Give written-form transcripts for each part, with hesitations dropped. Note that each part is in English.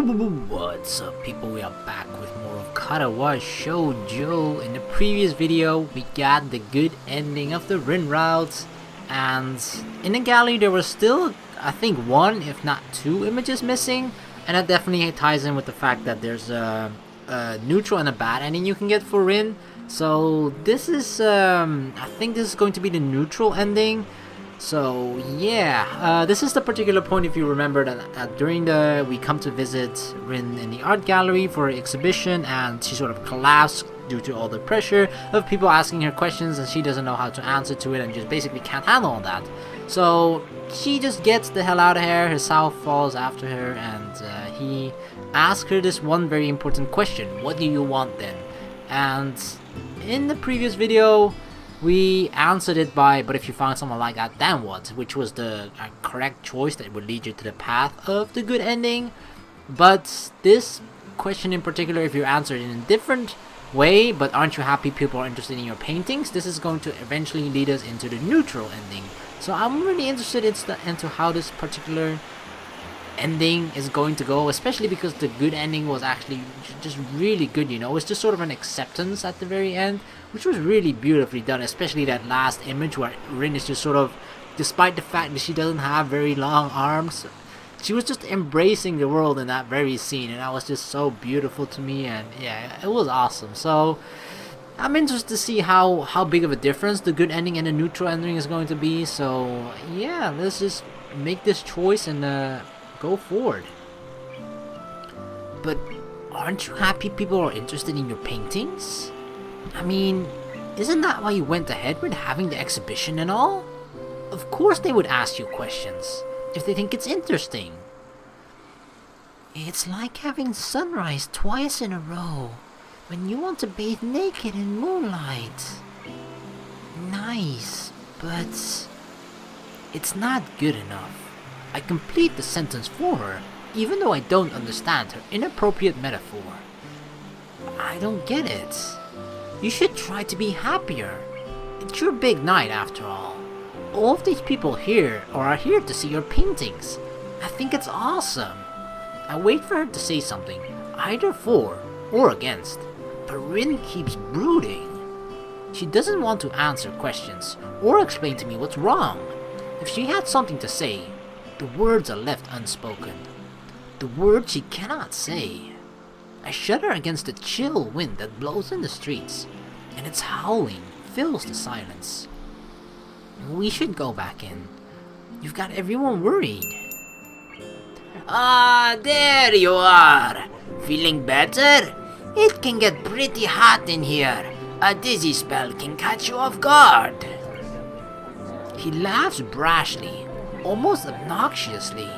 What's up, people? We are back with more of Katawa Shoujo. In the previous video, we got the good ending of the Rin route, and in the gallery there was still, I think, one if not two images missing, and that definitely ties in with the fact that there's a neutral and a bad ending you can get for Rin. So this is, I think this is going to be the neutral ending. So yeah, this is the particular point, if you remember, that during we come to visit Rin in the art gallery for an exhibition, and she sort of collapsed due to all the pressure of people asking her questions, and she doesn't know how to answer to it and just basically can't handle all that. So she just gets the hell out of here. Hisao falls after her, and he asks her this one very important question: what do you want then? And in the previous video we answered it by, but if you found someone like that, then what? Which was the correct choice that would lead you to the path of the good ending. But this question in particular, if you answer it in a different way, but aren't you happy people are interested in your paintings, this is going to eventually lead us into the neutral ending. So I'm really interested into how this particular ending is going to go, especially because the good ending was actually just really good, you know. It's just sort of an acceptance at the very end, which was really beautifully done, especially that last image where Rin is just sort of, despite the fact that she doesn't have very long arms, she was just embracing the world in that very scene, and that was just so beautiful to me. And yeah, it was awesome. So I'm interested to see how big of a difference the good ending and the neutral ending is going to be. So yeah, let's just make this choice and go forward. But aren't you happy people are interested in your paintings? I mean, isn't that why you went ahead with having the exhibition and all? Of course they would ask you questions if they think it's interesting. It's like having sunrise twice in a row when you want to bathe naked in moonlight. Nice, but it's not good enough. I complete the sentence for her, even though I don't understand her inappropriate metaphor. I don't get it. You should try to be happier. It's your big night after all. All of these people here are here to see your paintings. I think it's awesome. I wait for her to say something, either for or against, but Rin keeps brooding. She doesn't want to answer questions or explain to me what's wrong. If she had something to say, the words are left unspoken. The words she cannot say. I shudder against the chill wind that blows in the streets, and its howling fills the silence. We should go back in. You've got everyone worried. Ah, there you are. Feeling better? It can get pretty hot in here. A dizzy spell can catch you off guard. He laughs brashly, almost obnoxiously.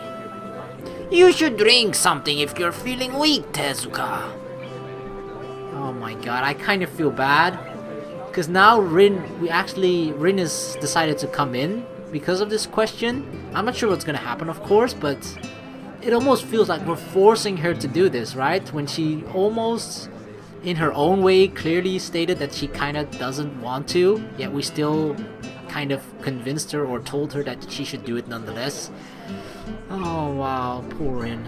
You should drink something if you're feeling weak, Tezuka. Oh my god, I kind of feel bad. Because now Rin has decided to come in because of this question. I'm not sure what's going to happen, of course, but it almost feels like we're forcing her to do this, right? When she almost, in her own way, clearly stated that she kind of doesn't want to, yet we still kind of convinced her or told her that she should do it nonetheless. Oh wow, poor Rin.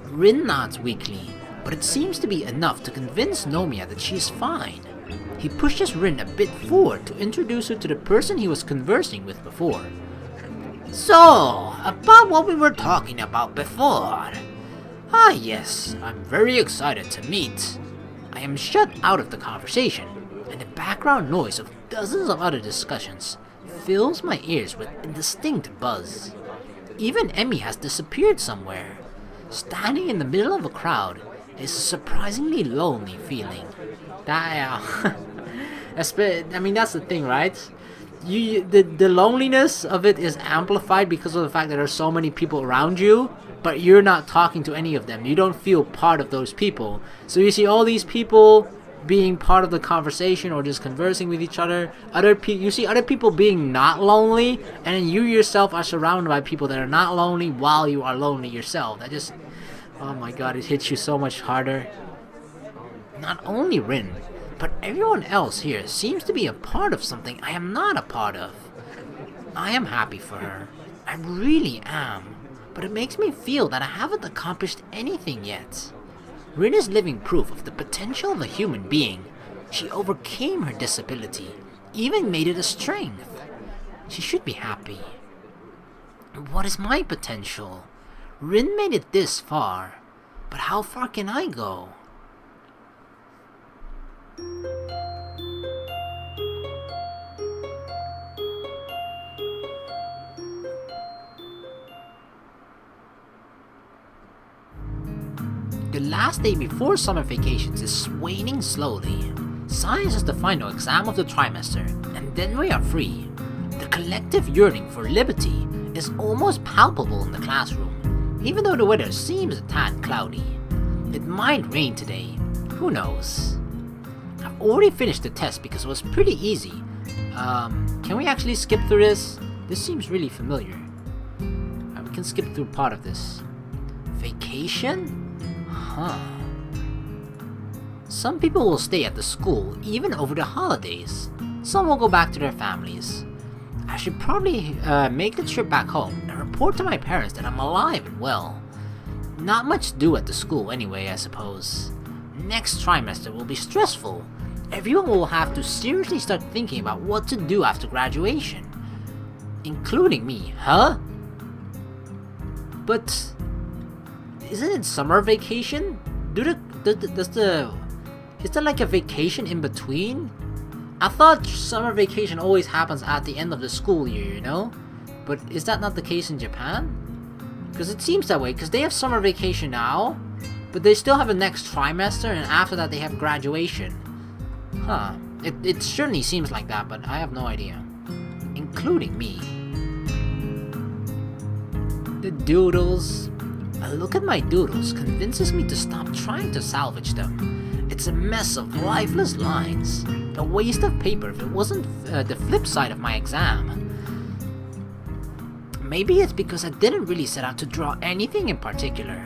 Rin nods weakly, but it seems to be enough to convince Nomiya that she's fine. He pushes Rin a bit forward to introduce her to the person he was conversing with before. So, about what we were talking about before. Ah yes, I'm very excited to meet. I am shut out of the conversation, and the background noise of dozens of other discussions fills my ears with indistinct buzz. Even Emmy has disappeared somewhere. Standing in the middle of a crowd is a surprisingly lonely feeling. I mean, that's the thing, right? The loneliness of it is amplified because of the fact that there's so many people around you, but you're not talking to any of them. You don't feel part of those people. So you see all these people being part of the conversation or just conversing with each other. You see other people being not lonely, and then you yourself are surrounded by people that are not lonely while you are lonely yourself. That just, oh my god, it hits you so much harder. Not only Rin, but everyone else here seems to be a part of something I am not a part of. I am happy for her. I really am. but it makes me feel that I haven't accomplished anything yet. Rin is living proof of the potential of a human being. She overcame her disability, even made it a strength. She should be happy. What is my potential? Rin made it this far, but how far can I go? The last day before summer vacations is waning slowly. Science is the final exam of the trimester, and then we are free. The collective yearning for liberty is almost palpable in the classroom, even though the weather seems a tad cloudy. It might rain today, who knows? I've already finished the test because it was pretty easy. Can we actually skip through this? This seems really familiar. We can skip through part of this. Vacation? Huh. Some people will stay at the school even over the holidays. Some will go back to their families. I should probably make the trip back home and report to my parents that I'm alive and well. Not much to do at the school anyway, I suppose. Next trimester will be stressful. Everyone will have to seriously start thinking about what to do after graduation. Including me, huh? But isn't it summer vacation? Is there like a vacation in between? I thought summer vacation always happens at the end of the school year, you know? But is that not the case in Japan? Because it seems that way, because they have summer vacation now, but they still have a next trimester, and after that they have graduation. Huh. It certainly seems like that, but I have no idea. Including me. The doodles. A look at my doodles convinces me to stop trying to salvage them. It's a mess of lifeless lines. A waste of paper if it wasn't the flip side of my exam. Maybe it's because I didn't really set out to draw anything in particular.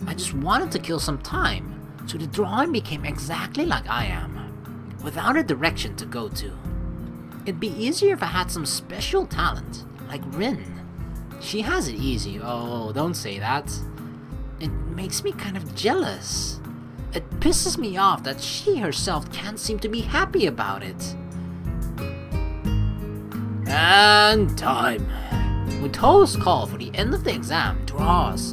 I just wanted to kill some time, so the drawing became exactly like I am, without a direction to go to. It'd be easier if I had some special talent, like Rin. She has it easy. Oh, don't say that. It makes me kind of jealous. It pisses me off that she herself can't seem to be happy about it. And time. Muto's call for the end of the exam draws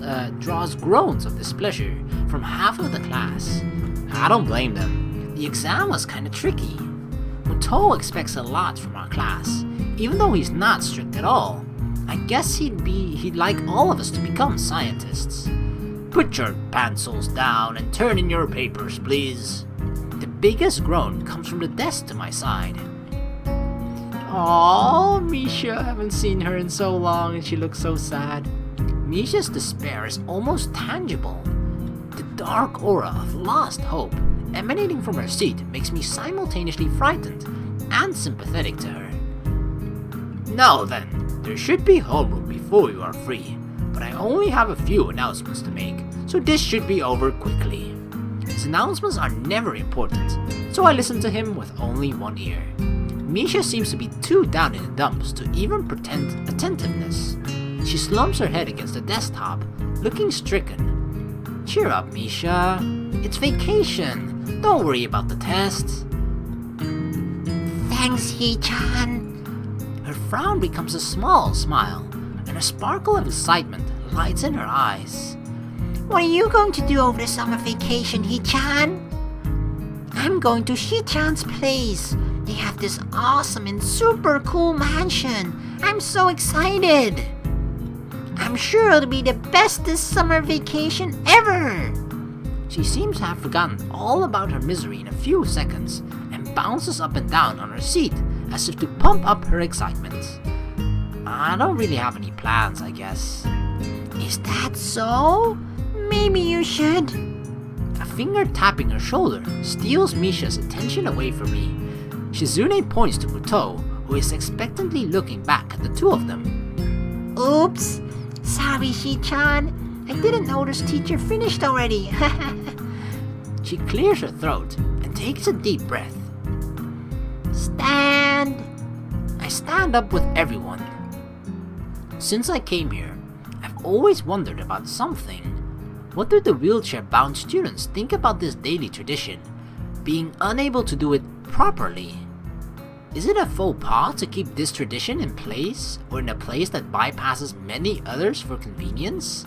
groans of displeasure from half of the class. I don't blame them. The exam was kinda tricky. Muto expects a lot from our class, even though he's not strict at all. I guess he'd like all of us to become scientists. Put your pencils down and turn in your papers, please. The biggest groan comes from the desk to my side. Aww, Misha, I haven't seen her in so long and she looks so sad. Misha's despair is almost tangible. The dark aura of lost hope emanating from her seat makes me simultaneously frightened and sympathetic to her. Now then, there should be homeroom before you are free, but I only have a few announcements to make, so this should be over quickly. His announcements are never important, so I listen to him with only one ear. Misha seems to be too down in the dumps to even pretend attentiveness. She slumps her head against the desktop, looking stricken. Cheer up, Misha. It's vacation. Don't worry about the test. Thanks, Hee-chan. Her frown becomes a small smile, and a sparkle of excitement lights in her eyes. What are you going to do over the summer vacation, Hee-chan? I'm going to Hee-chan's place. They have this awesome and super cool mansion. I'm so excited. I'm sure it'll be the bestest summer vacation ever. She seems to have forgotten all about her misery in a few seconds and bounces up and down on her seat as if to pump up her excitement. I don't really have any plans, I guess. Is that so? Maybe you should. A finger tapping her shoulder steals Misha's attention away from me. Shizune points to Muto, who is expectantly looking back at the two of them. Oops! Sorry, Hee-chan. I didn't notice teacher finished already. She clears her throat and takes a deep breath. Stand! I stand up with everyone. Since I came here, I've always wondered about something. What do the wheelchair-bound students think about this daily tradition, being unable to do it properly? Is it a faux pas to keep this tradition in place, or in a place that bypasses many others for convenience?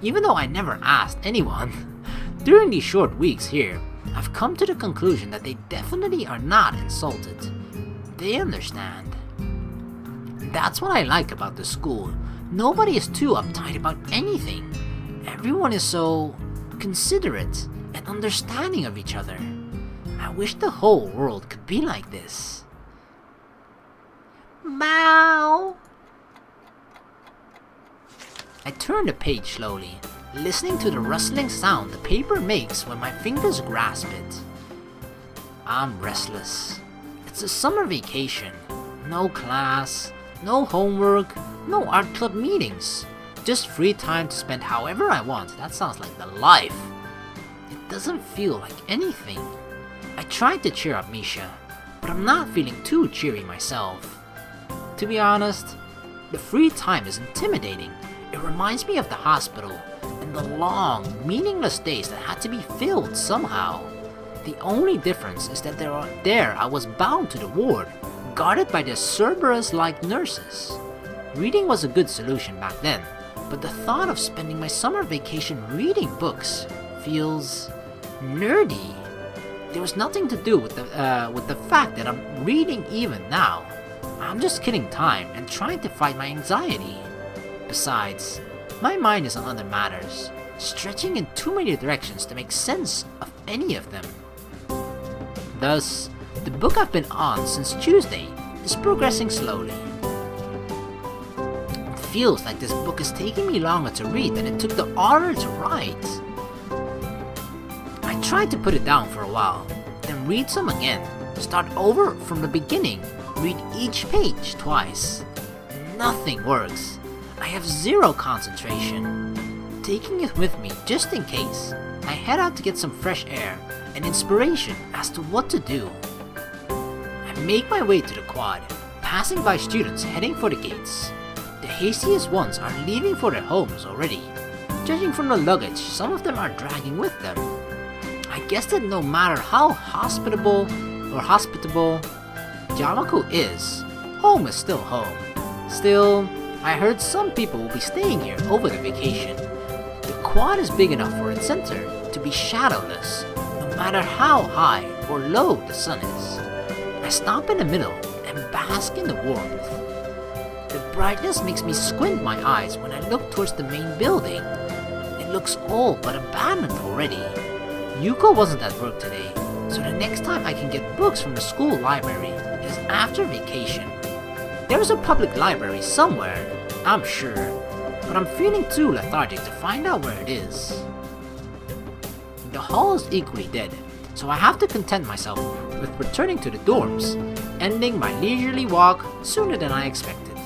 Even though I never asked anyone, during these short weeks here, I've come to the conclusion that they definitely are not insulted. They understand. That's what I like about the school. Nobody is too uptight about anything. Everyone is so considerate and understanding of each other. I wish the whole world could be like this. Bow! I turn the page slowly, listening to the rustling sound the paper makes when my fingers grasp it. I'm restless. It's a summer vacation. No class, no homework, no art club meetings. Just free time to spend however I want. That sounds like the life. It doesn't feel like anything. I tried to cheer up Misha, but I'm not feeling too cheery myself. To be honest, the free time is intimidating. It reminds me of the hospital and the long, meaningless days that had to be filled somehow. The only difference is that there I was bound to the ward, guarded by the Cerberus-like nurses. Reading was a good solution back then, but the thought of spending my summer vacation reading books feels nerdy. There was nothing to do with the fact that I'm reading even now. I'm just killing time and trying to fight my anxiety. Besides, my mind is on other matters, stretching in too many directions to make sense of any of them. Thus, the book I've been on since Tuesday is progressing slowly. It feels like this book is taking me longer to read than it took the author to write. I tried to put it down for a while, then read some again, start over from the beginning, read each page twice. Nothing works. I have zero concentration. Taking it with me just in case, I head out to get some fresh air and inspiration as to what to do. I make my way to the quad, passing by students heading for the gates. The hastiest ones are leaving for their homes already. Judging from the luggage some of them are dragging with them. I guess that no matter how hospitable Yamaku is, home is still home. Still, I heard some people will be staying here over the vacation. The quad is big enough for its center to be shadowless, no matter how high or low the sun is. I stop in the middle and bask in the warmth. The brightness makes me squint my eyes when I look towards the main building. It looks old but abandoned already. Yuko wasn't at work today, so the next time I can get books from the school library is after vacation. There's a public library somewhere, I'm sure, but I'm feeling too lethargic to find out where it is. The hall is equally dead, so I have to content myself with returning to the dorms, ending my leisurely walk sooner than I expected.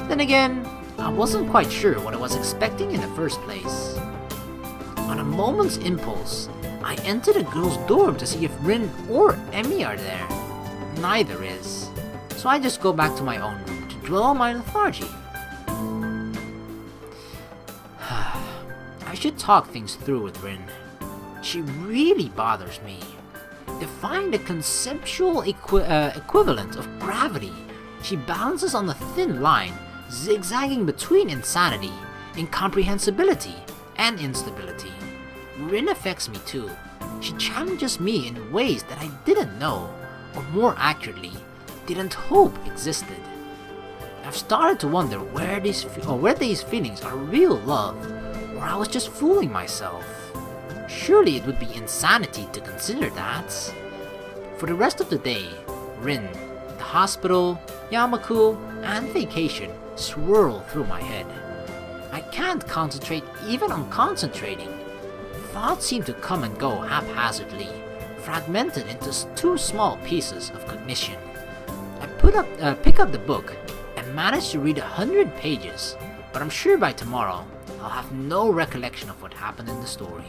Then again, I wasn't quite sure what I was expecting in the first place. On a moment's impulse, I enter the girls' dorm to see if Rin or Emmy are there. Neither is, so I just go back to my own room to dwell on my lethargy. I should talk things through with Rin. She really bothers me. Define the conceptual equivalent of gravity. She balances on a thin line, zigzagging between insanity, incomprehensibility, and instability. Rin affects me too. She challenges me in ways that I didn't know, or more accurately, didn't hope existed. I've started to wonder where these feelings are real love, or I was just fooling myself. Surely it would be insanity to consider that. For the rest of the day, Rin, the hospital, Yamaku, and vacation swirl through my head. I can't concentrate even on concentrating. Thoughts seem to come and go haphazardly, fragmented into two small pieces of cognition. I pick up the book and manage to read 100 pages, but I'm sure by tomorrow I'll have no recollection of what happened in the story.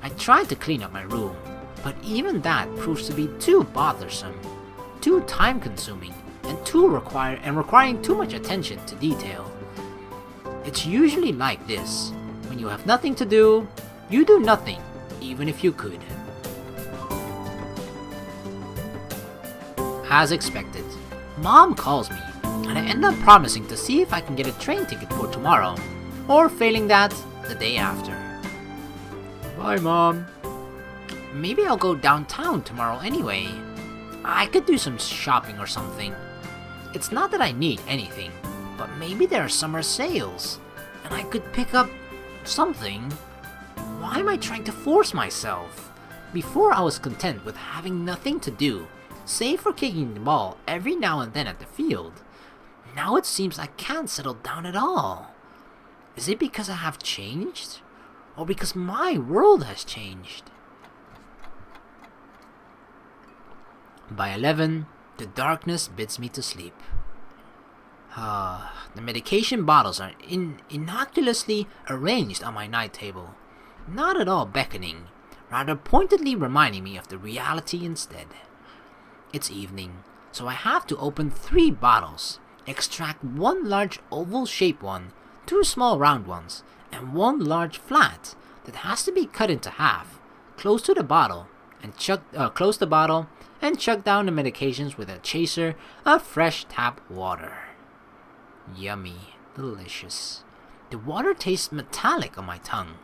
I tried to clean up my room, but even that proves to be too bothersome, too time-consuming, and requiring too much attention to detail. It's usually like this. When you have nothing to do, you do nothing, even if you could. As expected, Mom calls me, and I end up promising to see if I can get a train ticket for tomorrow, or failing that, the day after. Bye, Mom. Maybe I'll go downtown tomorrow anyway. I could do some shopping or something. It's not that I need anything, but maybe there are summer sales, and I could pick up something. Why am I trying to force myself? Before I was content with having nothing to do, save for kicking the ball every now and then at the field. Now it seems I can't settle down at all. Is it because I have changed? Or because my world has changed? By 11, the darkness bids me to sleep. The medication bottles are innocuously arranged on my night table, not at all beckoning, rather pointedly reminding me of the reality instead. It's evening, so I have to open 3 bottles, extract 1 large oval-shaped one, 2 small round ones, and 1 large flat that has to be cut into half, close the bottle, and chug down the medications with a chaser of fresh tap water. Yummy, delicious. The water tastes metallic on my tongue.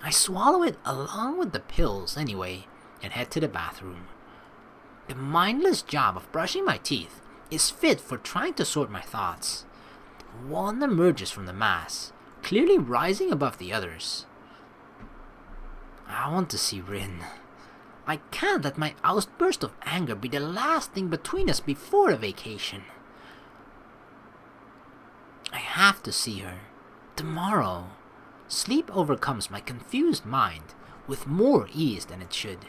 I swallow it along with the pills anyway, and head to the bathroom. The mindless job of brushing my teeth is fit for trying to sort my thoughts. One emerges from the mass, clearly rising above the others. I want to see Rin. I can't let my outburst of anger be the last thing between us before the vacation. I have to see her. Tomorrow. Sleep overcomes my confused mind with more ease than it should.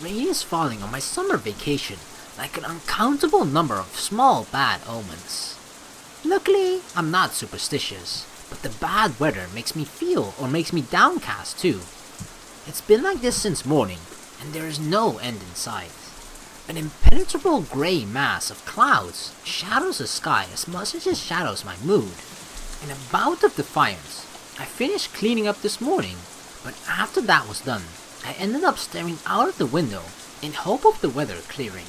Rain is falling on my summer vacation like an uncountable number of small bad omens. Luckily, I'm not superstitious, but the bad weather makes me downcast too. It's been like this since morning, and there is no end in sight. An impenetrable gray mass of clouds shadows the sky as much as it shadows my mood. In a bout of defiance, I finished cleaning up this morning, but after that was done, I ended up staring out of the window in hope of the weather clearing.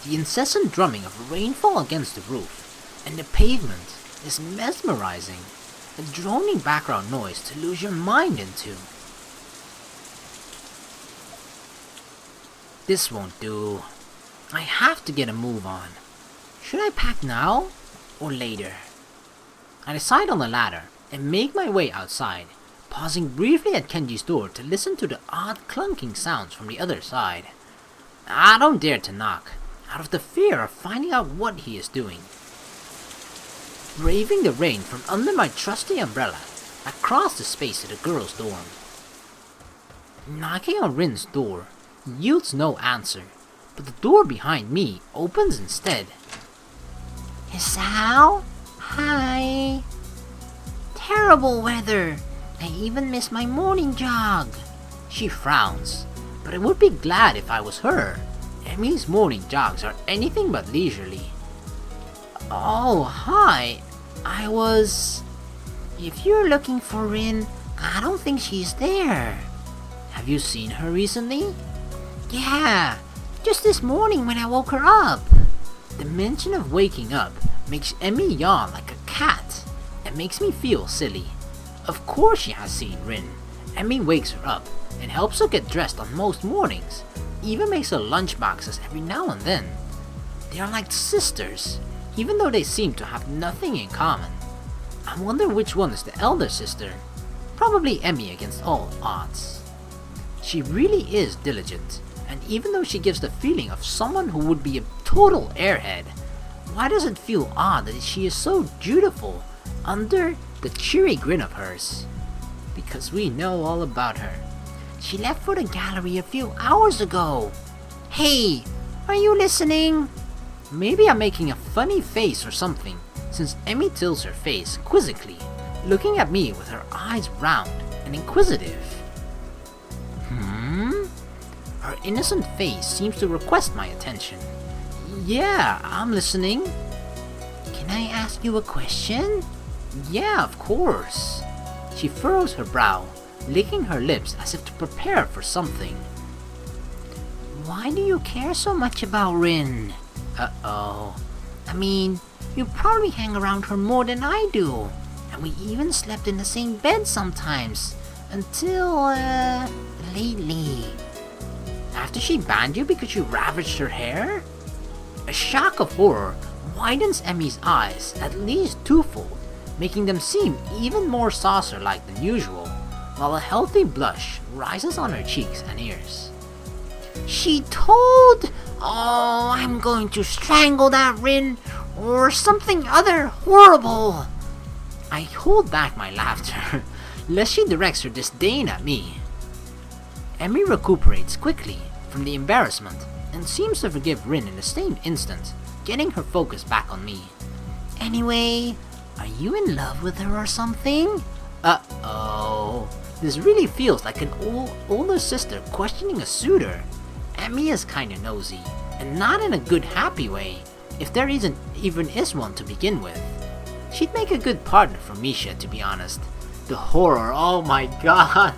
The incessant drumming of rainfall against the roof and the pavement is mesmerizing, a droning background noise to lose your mind into. This won't do. I have to get a move on. Should I pack now or later? I decide on the latter and make my way outside, pausing briefly at Kenji's door to listen to the odd clunking sounds from the other side. I don't dare to knock, out of the fear of finding out what he is doing. Braving the rain from under my trusty umbrella, I cross the space to the girl's dorm. Knocking on Rin's door yields no answer, but the door behind me opens instead. Hisao? Hi. Terrible weather. I even missed my morning jog. She frowns, but I would be glad if I was her. Emi's morning jogs are anything but leisurely. Oh, hi. If you're looking for Rin, I don't think she's there. Have you seen her recently? Yeah, just this morning when I woke her up. The mention of waking up makes Emi yawn like a cat and makes me feel silly. Of course she has seen Rin. Emi wakes her up and helps her get dressed on most mornings, even makes her lunch boxes every now and then. They are like sisters, even though they seem to have nothing in common. I wonder which one is the elder sister. Probably Emi against all odds. She really is diligent, and even though she gives the feeling of someone who would be a total airhead, why does it feel odd that she is so dutiful under the cheery grin of hers? Because we know all about her. She left for the gallery a few hours ago. Hey, are you listening? Maybe I'm making a funny face or something, since Emi tilts her face quizzically looking at me with her eyes round and inquisitive. Her innocent face seems to request my attention. Yeah, I'm listening. Can I ask you a question? Yeah, of course. She furrows her brow, licking her lips as if to prepare for something. Why do you care so much about Rin? Uh-oh. I mean, you probably hang around her more than I do. And we even slept in the same bed sometimes. Until, lately. After she banned you because you ravaged her hair? A shock of horror widens Emmy's eyes at least twofold, making them seem even more saucer-like than usual, while a healthy blush rises on her cheeks and ears. She told... Oh, I'm going to strangle that Rin, or something other horrible. I hold back my laughter, lest she directs her disdain at me. Emmy recuperates quickly from the embarrassment and seems to forgive Rin in the same instant, getting her focus back on me. Anyway, are you in love with her or something? Uh-oh. This really feels like an older sister questioning a suitor. Emmy is kinda nosy, and not in a good happy way, if there even is one to begin with. She'd make a good partner for Misha, to be honest. The horror, oh my god.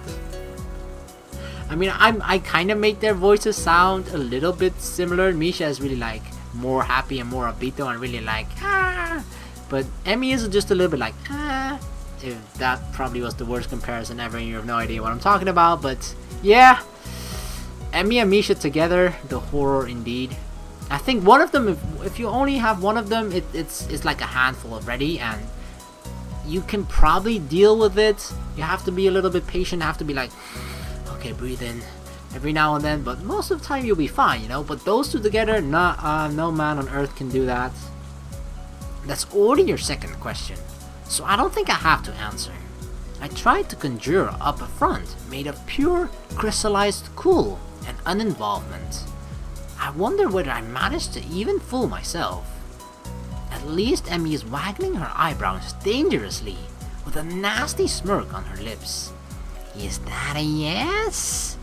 I mean, I kind of make their voices sound a little bit similar. Misha is really like more happy and more upbeat, and really like ah. But Emmy is just a little bit like ah. If that probably was the worst comparison ever, and you have no idea what I'm talking about. But yeah, Emmy and Misha together, the horror indeed. I think one of them, if you only have one of them, it's like a handful already, and you can probably deal with it. You have to be a little bit patient, have to be like, okay, breathe in every now and then, but most of the time you'll be fine, you know. But those two together, no man on earth can do that. That's already your second question, so I don't think I have to answer. I tried to conjure up a front made of pure, crystallized cool and uninvolvement. I wonder whether I managed to even fool myself. At least Emmy is waggling her eyebrows dangerously, with a nasty smirk on her lips. Is that a yes?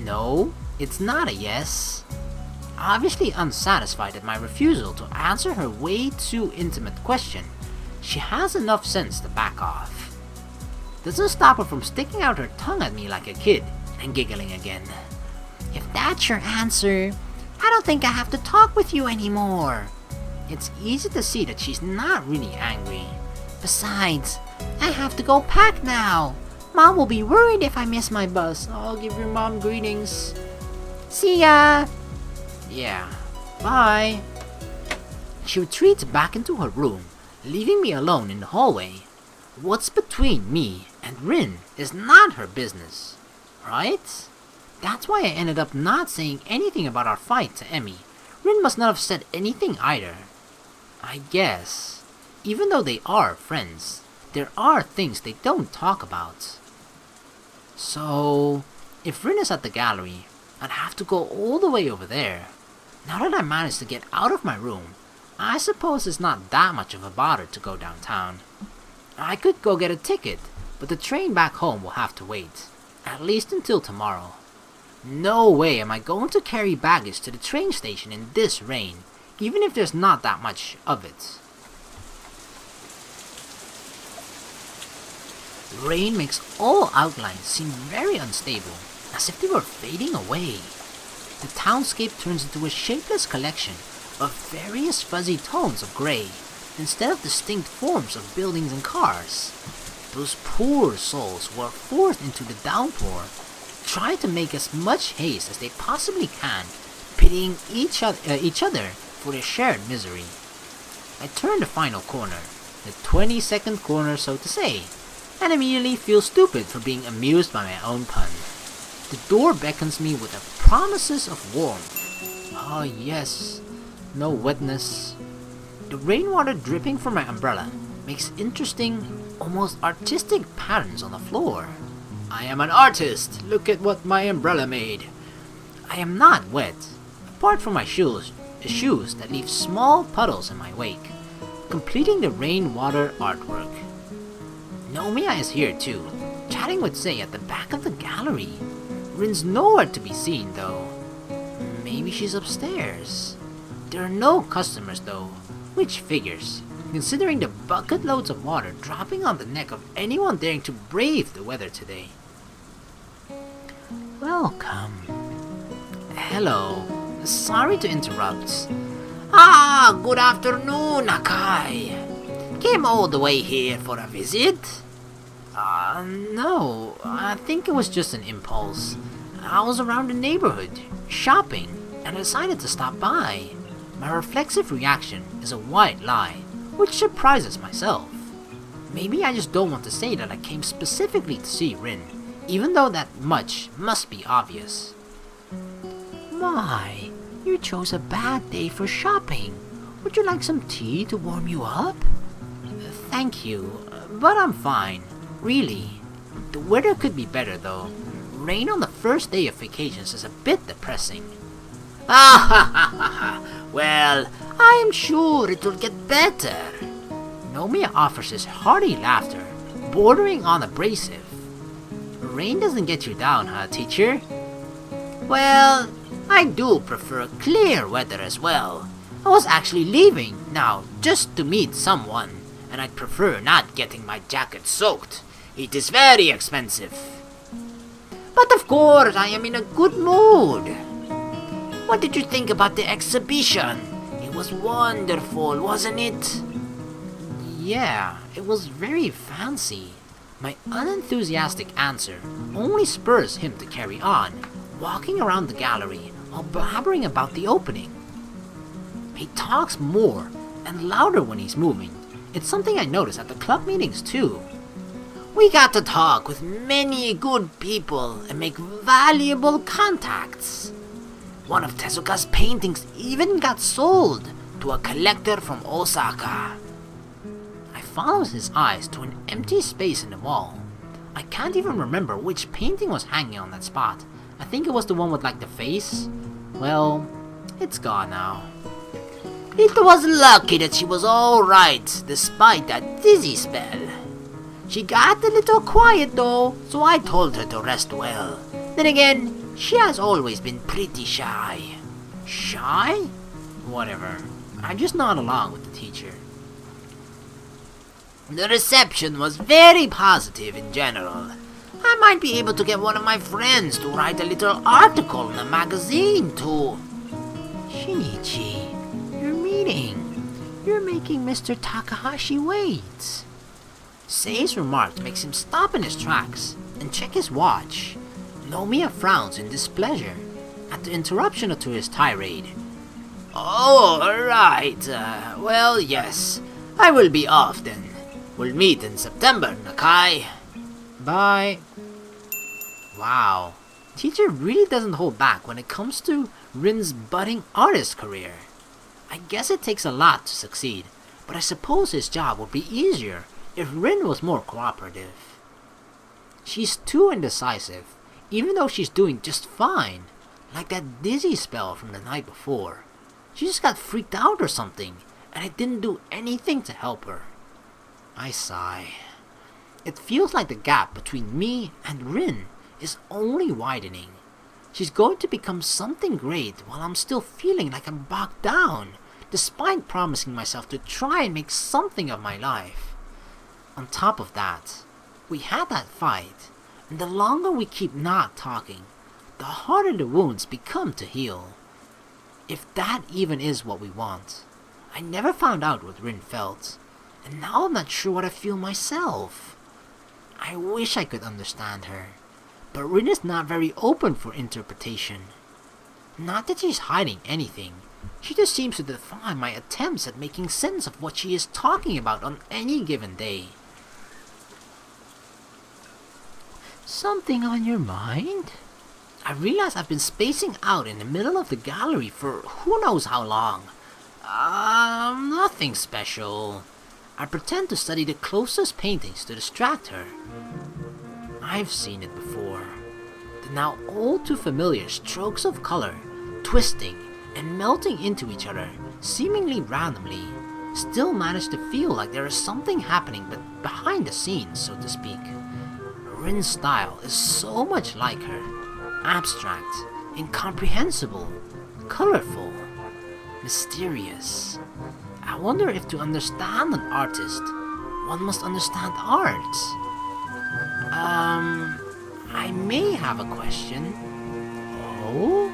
No, it's not a yes. Obviously unsatisfied at my refusal to answer her way too intimate question, she has enough sense to back off. Doesn't stop her from sticking out her tongue at me like a kid and giggling again. If that's your answer, I don't think I have to talk with you anymore. It's easy to see that she's not really angry. Besides, I have to go pack now. Mom will be worried if I miss my bus. I'll give your mom greetings. See ya! Yeah, bye. She retreats back into her room, leaving me alone in the hallway. What's between me and Rin is not her business, right? That's why I ended up not saying anything about our fight to Emmy. Rin must not have said anything either. I guess, even though they are friends, there are things they don't talk about. So, if Rin is at the gallery, I'd have to go all the way over there. Now that I managed to get out of my room, I suppose it's not that much of a bother to go downtown. I could go get a ticket, but the train back home will have to wait, at least until tomorrow. No way am I going to carry baggage to the train station in this rain, even if there's not that much of it. Rain makes all outlines seem very unstable, as if they were fading away. The townscape turns into a shapeless collection of various fuzzy tones of grey, instead of distinct forms of buildings and cars. Those poor souls who are forced into the downpour try to make as much haste as they possibly can, pitying each other for their shared misery. I turn the final corner, the 22nd corner so to say, and immediately feel stupid for being amused by my own pun. The door beckons me with promises of warmth. Ah yes, no wetness. The rainwater dripping from my umbrella makes interesting, almost artistic patterns on the floor. I am an artist! Look at what my umbrella made! I am not wet, apart from my shoes that leave small puddles in my wake, completing the rainwater artwork. Nomiya is here too, chatting with Sei at the back of the gallery. Rin's nowhere to be seen though. Maybe she's upstairs. There are no customers though, which figures, considering the bucket loads of water dropping on the neck of anyone daring to brave the weather today. Welcome. Hello. Sorry to interrupt. Ah, good afternoon, Nakai. Came all the way here for a visit? No. I think it was just an impulse. I was around the neighborhood, shopping, and I decided to stop by. My reflexive reaction is a white lie, which surprises myself. Maybe I just don't want to say that I came specifically to see Rin, even though that much must be obvious. My, you chose a bad day for shopping. Would you like some tea to warm you up? Thank you, but I'm fine, really. The weather could be better though. Rain on the first day of vacations is a bit depressing. Ah ha ha ha ha! Well, I am sure it will get better. Nomiya offers his hearty laughter, bordering on abrasive. Rain doesn't get you down, huh, teacher? Well, I do prefer clear weather as well. I was actually leaving now just to meet someone, and I'd prefer not getting my jacket soaked. It is very expensive. But of course, I am in a good mood. What did you think about the exhibition? It was wonderful, wasn't it? Yeah, it was very fancy. My unenthusiastic answer only spurs him to carry on, walking around the gallery while blabbering about the opening. He talks more and louder when he's moving. It's something I notice at the club meetings too. We got to talk with many good people and make valuable contacts. One of Tezuka's paintings even got sold to a collector from Osaka. I follow his eyes to an empty space in the wall. I can't even remember which painting was hanging on that spot. I think it was the one with like the face. Well, it's gone now. It was lucky that she was alright despite that dizzy spell. She got a little quiet though, so I told her to rest well. Then again, she has always been pretty shy. Shy? Whatever. I just nod along with the teacher. The reception was very positive in general. I might be able to get one of my friends to write a little article in a magazine too. Shinichi, you're meeting. You're making Mr. Takahashi wait. Sei's remark makes him stop in his tracks and check his watch. Nomiya frowns in displeasure at the interruption to his tirade. Oh, right. Well, yes. I will be off then. We'll meet in September, Nakai. Bye. Wow. Teacher really doesn't hold back when it comes to Rin's budding artist career. I guess it takes a lot to succeed, but I suppose his job would be easier if Rin was more cooperative. She's too indecisive, even though she's doing just fine. Like that dizzy spell from the night before. She just got freaked out or something, and I didn't do anything to help her. I sigh. It feels like the gap between me and Rin is only widening. She's going to become something great while I'm still feeling like I'm bogged down, despite promising myself to try and make something of my life. On top of that, we had that fight, and the longer we keep not talking, the harder the wounds become to heal. If that even is what we want. I never found out what Rin felt, and now I'm not sure what I feel myself. I wish I could understand her, but Rin is not very open for interpretation. Not that she's hiding anything, she just seems to defy my attempts at making sense of what she is talking about on any given day. Something on your mind? I realize I've been spacing out in the middle of the gallery for who knows how long. Nothing special. I pretend to study the closest paintings to distract her. I've seen it before. The now all too familiar strokes of color, twisting and melting into each other, seemingly randomly, still manage to feel like there is something happening but behind the scenes, so to speak. Rin's style is so much like her. Abstract, incomprehensible, colorful, mysterious. I wonder if to understand an artist, one must understand art. I may have a question. Oh?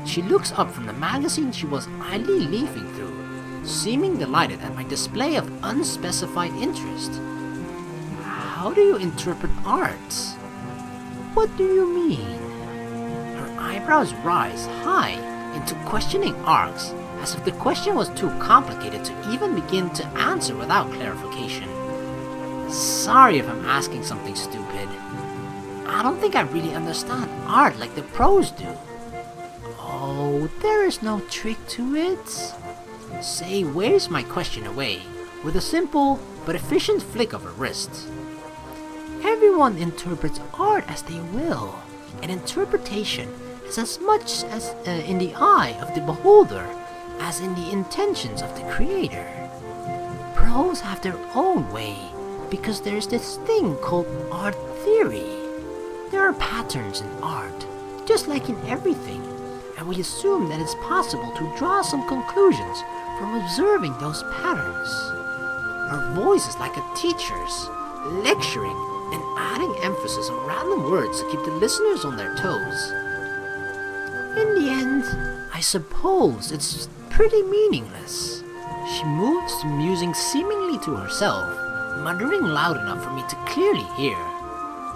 She looks up from the magazine she was idly leafing through, seeming delighted at my display of unspecified interest. How do you interpret art? What do you mean? Her eyebrows rise high into questioning arcs, as if the question was too complicated to even begin to answer without clarification. Sorry if I'm asking something stupid. I don't think I really understand art like the pros do. Oh, there is no trick to it. Say waves my question away with a simple but efficient flick of her wrist. Everyone interprets art as they will, and interpretation is as much as in the eye of the beholder as in the intentions of the creator. Pros have their own way because there's this thing called art theory. There are patterns in art, just like in everything, and we assume that it's possible to draw some conclusions from observing those patterns. Her voice is like a teacher's, lecturing and adding emphasis on random words to keep the listeners on their toes. In the end, I suppose it's pretty meaningless. She moves, musing seemingly to herself, muttering loud enough for me to clearly hear.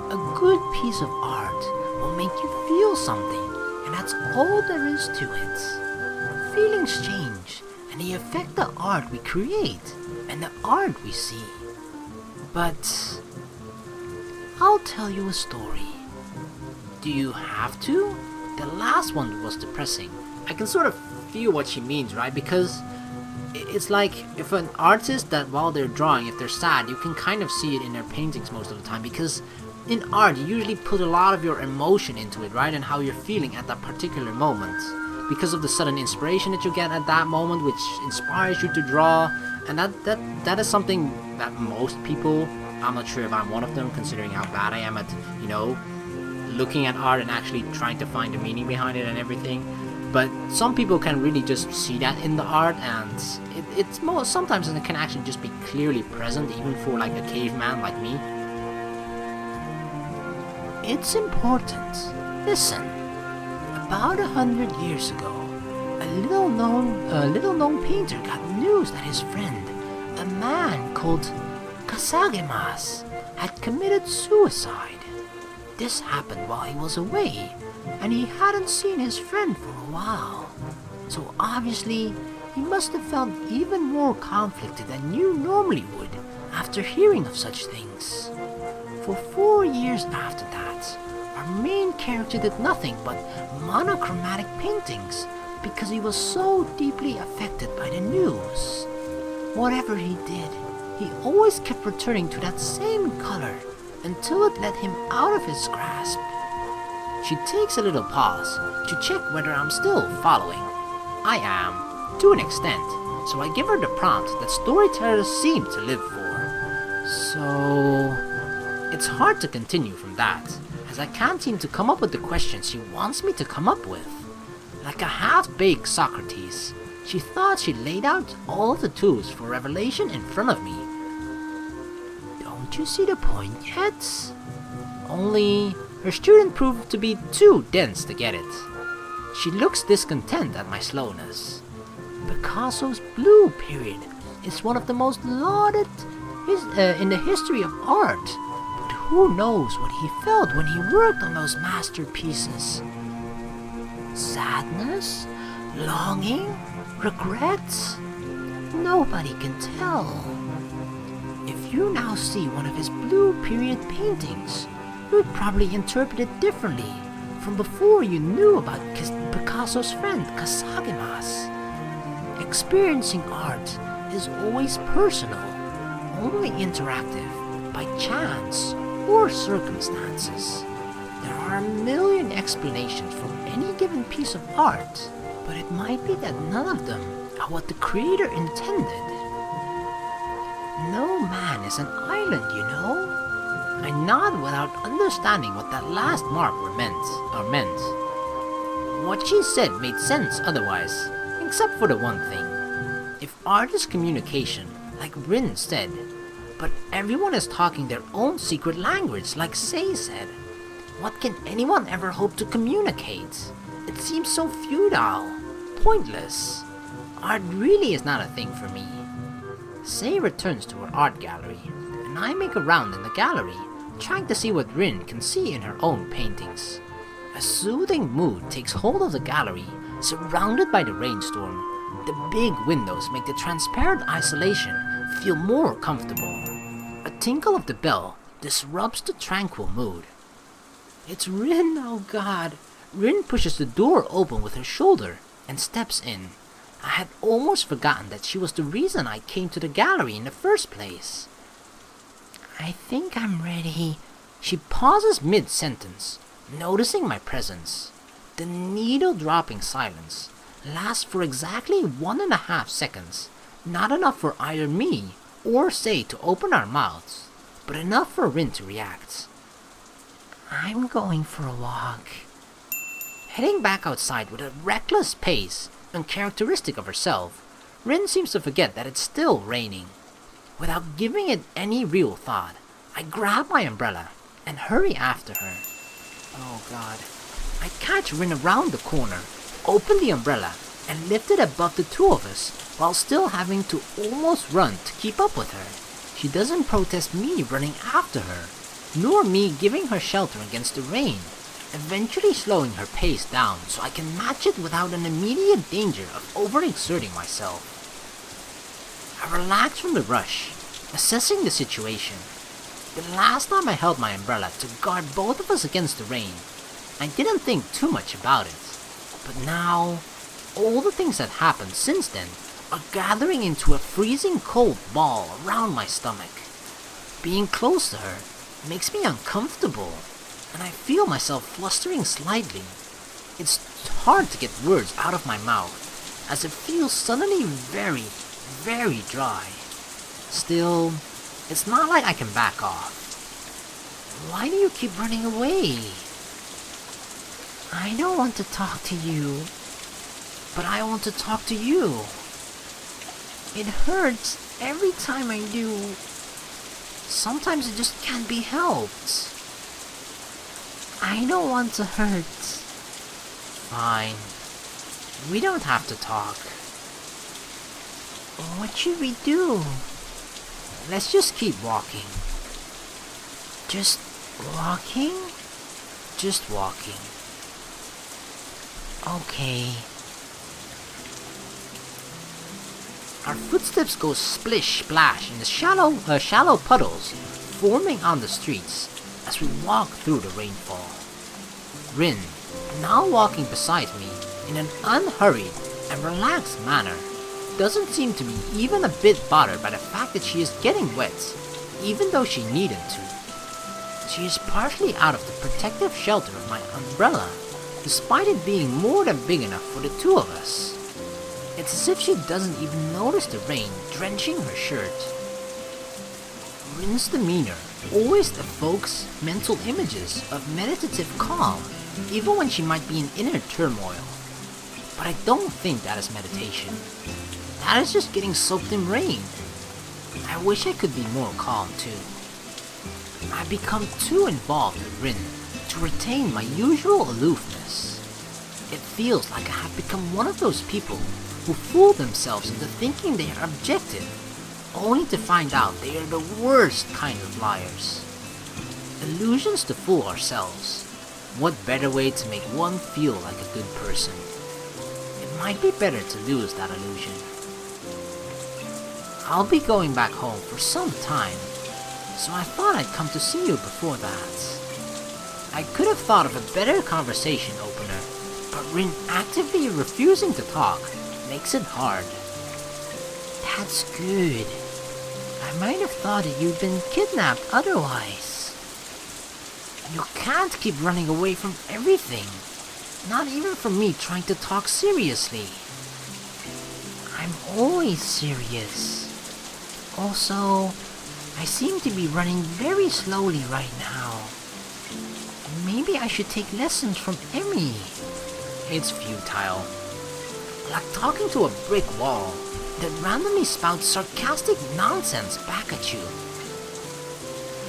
A good piece of art will make you feel something, and that's all there is to it. Feelings change, and they affect the art we create and the art we see. But I'll tell you a story. Do you have to? The last one was depressing. I can sort of feel what she means, right? Because it's like if an artist that while they're drawing, if they're sad, you can kind of see it in their paintings most of the time, because in art you usually put a lot of your emotion into it, right? And how you're feeling at that particular moment, because of the sudden inspiration that you get at that moment, which inspires you to draw. And that is something that most people, I'm not sure if I'm one of them, considering how bad I am at, looking at art and actually trying to find the meaning behind it and everything. But some people can really just see that in the art, and it's more, sometimes it can actually just be clearly present, even for like a caveman like me. It's important. Listen. About 100 years ago, a little known painter got news that his friend, a man called Kasagemas, had committed suicide. This happened while he was away, and he hadn't seen his friend for a while. So obviously, he must have felt even more conflicted than you normally would after hearing of such things. For 4 years after that, our main character did nothing but monochromatic paintings because he was so deeply affected by the news. Whatever he did, he always kept returning to that same color until it let him out of his grasp. She takes a little pause to check whether I'm still following. I am, to an extent, so I give her the prompt that storytellers seem to live for. So it's hard to continue from that, as I can't seem to come up with the questions she wants me to come up with. Like a half-baked Socrates, she thought she laid out all of the tools for revelation in front of me. Don't you see the point yet? Only her student proved to be too dense to get it. She looks discontent at my slowness. Picasso's blue period is one of the most lauded in the history of art. But who knows what he felt when he worked on those masterpieces? Sadness? Longing? Regrets? Nobody can tell. If you now see one of his blue period paintings, you'd probably interpret it differently from before you knew about Picasso's friend Kasagemas. Experiencing art is always personal, only interactive by chance or circumstances. There are a million explanations for any given piece of art, but it might be that none of them are what the creator intended. No man is an island, you know. I nod without understanding what that last mark meant. What she said made sense otherwise, except for the one thing. If art is communication, like Rin said, but everyone is talking their own secret language, like Sei said, what can anyone ever hope to communicate? It seems so futile, pointless. Art really is not a thing for me. Sei returns to her art gallery, and I make a round in the gallery, trying to see what Rin can see in her own paintings. A soothing mood takes hold of the gallery, surrounded by the rainstorm. The big windows make the transparent isolation feel more comfortable. A tinkle of the bell disrupts the tranquil mood. It's Rin, oh god. Rin pushes the door open with her shoulder and steps in. I had almost forgotten that she was the reason I came to the gallery in the first place. I think I'm ready. She pauses mid-sentence, noticing my presence. The needle-dropping silence lasts for exactly 1.5 seconds, not enough for either me or Sei to open our mouths, but enough for Rin to react. I'm going for a walk. Heading back outside with a reckless pace, uncharacteristic of herself, Rin seems to forget that it's still raining. Without giving it any real thought, I grab my umbrella and hurry after her. Oh god. I catch Rin around the corner, open the umbrella, and lift it above the two of us while still having to almost run to keep up with her. She doesn't protest me running after her, nor me giving her shelter against the rain, eventually slowing her pace down so I can match it without an immediate danger of overexerting myself. I relax from the rush, assessing the situation. The last time I held my umbrella to guard both of us against the rain, I didn't think too much about it. But now, all the things that happened since then are gathering into a freezing cold ball around my stomach. Being close to her makes me uncomfortable, and I feel myself flustering slightly. It's hard to get words out of my mouth, as it feels suddenly very, very dry. Still, it's not like I can back off. Why do you keep running away? I don't want to talk to you, but I want to talk to you. It hurts every time I do. Sometimes it just can't be helped. I don't want to hurt. Fine. We don't have to talk. What should we do? Let's just keep walking. Just walking? Just walking. Okay. Our footsteps go splish-splash in the shallow puddles forming on the streets as we walk through the rainfall. Rin, now walking beside me in an unhurried and relaxed manner, doesn't seem to be even a bit bothered by the fact that she is getting wet, even though she needed to. She is partially out of the protective shelter of my umbrella, despite it being more than big enough for the two of us. It's as if she doesn't even notice the rain drenching her shirt. Rin's demeanor always evokes mental images of meditative calm, even when she might be in inner turmoil. But I don't think that is meditation. That is just getting soaked in rain. I wish I could be more calm too. I've become too involved with Rin to retain my usual aloofness. It feels like I have become one of those people who fool themselves into thinking they are objective, only to find out they are the worst kind of liars. Illusions to fool ourselves. What better way to make one feel like a good person? It might be better to lose that illusion. I'll be going back home for some time, so I thought I'd come to see you before that. I could have thought of a better conversation opener, but Rin actively refusing to talk makes it hard. That's good. I might have thought that you'd been kidnapped otherwise. You can't keep running away from everything. Not even from me trying to talk seriously. I'm always serious. Also, I seem to be running very slowly right now. Maybe I should take lessons from Emmy. It's futile. Like talking to a brick wall that randomly spouts sarcastic nonsense back at you.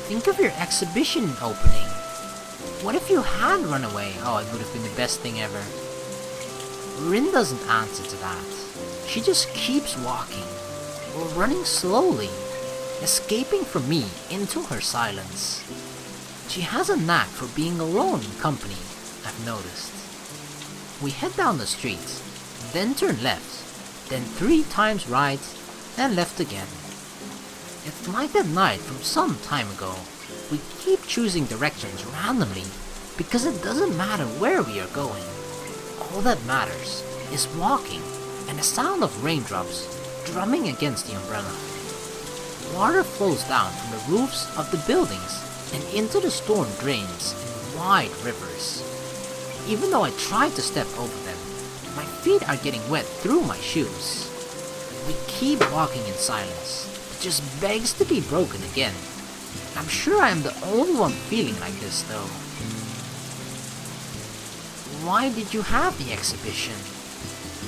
Think of your exhibition opening. What if you had run away? Oh, it would have been the best thing ever. Rin doesn't answer to that. She just keeps walking, or running slowly, escaping from me into her silence. She has a knack for being alone in company, I've noticed. We head down the street, then turn left, then 3 times right, and left again. It's like that night from some time ago. We keep choosing directions randomly because it doesn't matter where we are going. All that matters is walking and the sound of raindrops drumming against the umbrella. Water flows down from the roofs of the buildings and into the storm drains in wide rivers. Even though I try to step over them, my feet are getting wet through my shoes. We keep walking in silence. It just begs to be broken again. I'm sure I am the only one feeling like this though. Why did you have the exhibition?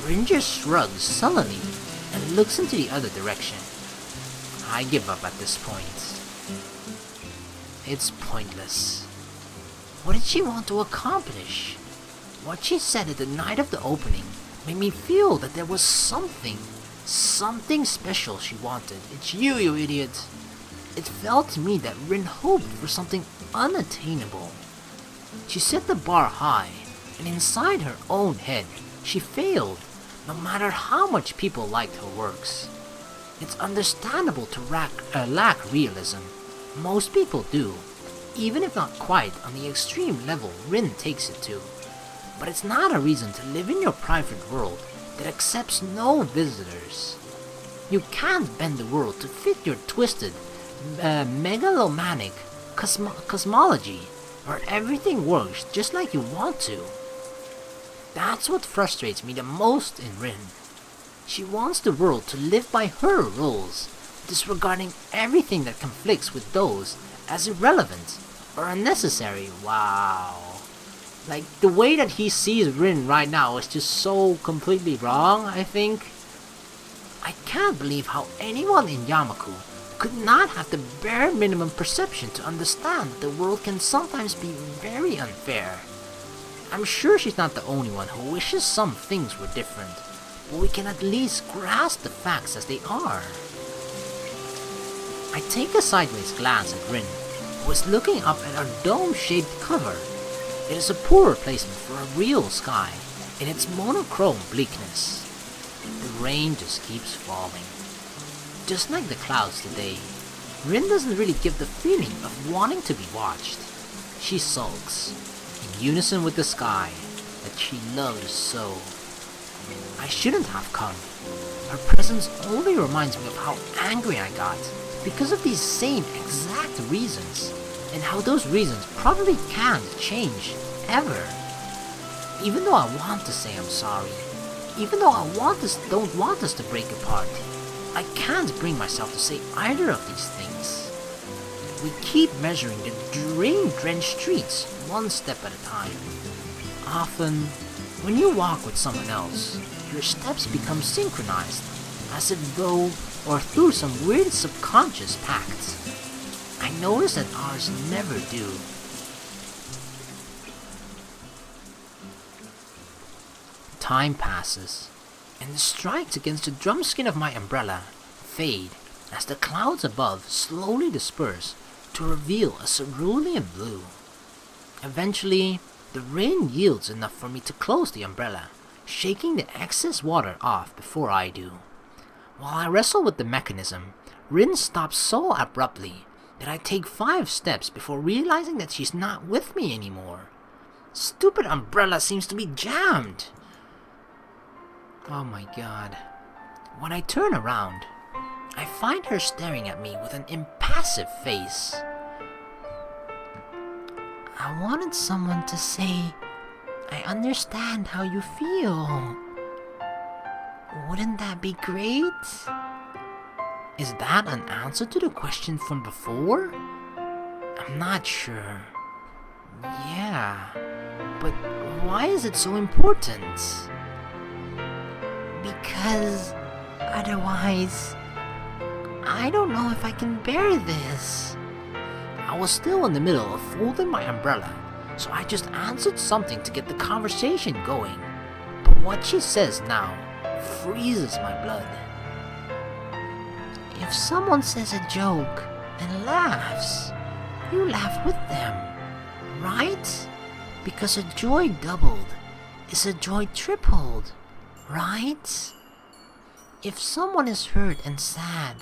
Rin just shrugs sullenly and looks into the other direction. I give up at this point. It's pointless. What did she want to accomplish? What she said at the night of the opening made me feel that there was something special she wanted. It's you idiot. It felt to me that Rin hoped for something unattainable. She set the bar high, and inside her own head, she failed, no matter how much people liked her works. It's understandable to lack realism. Most people do, even if not quite on the extreme level Rin takes it to. But it's not a reason to live in your private world that accepts no visitors. You can't bend the world to fit your twisted, megalomaniac cosmology, where everything works just like you want to. That's what frustrates me the most in Rin. She wants the world to live by her rules, disregarding everything that conflicts with those as irrelevant or unnecessary. Wow. Like, the way that he sees Rin right now is just so completely wrong, I think. I can't believe how anyone in Yamaku could not have the bare minimum perception to understand that the world can sometimes be very unfair. I'm sure she's not the only one who wishes some things were different, but we can at least grasp the facts as they are. I take a sideways glance at Rin, who is looking up at our dome-shaped cover. It is a poor replacement for a real sky in its monochrome bleakness. The rain just keeps falling. Just like the clouds today, Rin doesn't really give the feeling of wanting to be watched. She sulks, in unison with the sky that she loves so. I shouldn't have come. Her presence only reminds me of how angry I got because of these same exact reasons, and how those reasons probably can't change, ever. Even though I want to say I'm sorry, even though I don't want us to break apart, I can't bring myself to say either of these things. We keep measuring the rain-drenched streets one step at a time. Often, when you walk with someone else, your steps become synchronized, as if though or through some weird subconscious pact. I notice that ours never do. Time passes, and the strikes against the drum skin of my umbrella fade as the clouds above slowly disperse to reveal a cerulean blue. Eventually, the rain yields enough for me to close the umbrella, shaking the excess water off before I do. While I wrestle with the mechanism, Rin stops so abruptly that I take 5 steps before realizing that she's not with me anymore. Stupid umbrella seems to be jammed. Oh my god. When I turn around, I find her staring at me with an impassive face. I wanted someone to say, I understand how you feel. Wouldn't that be great? Is that an answer to the question from before? I'm not sure. Yeah, but why is it so important? Because otherwise, I don't know if I can bear this. I was still in the middle of folding my umbrella, so I just answered something to get the conversation going. But what she says now freezes my blood. If someone says a joke and laughs, you laugh with them, right? Because a joy doubled is a joy tripled, right? If someone is hurt and sad,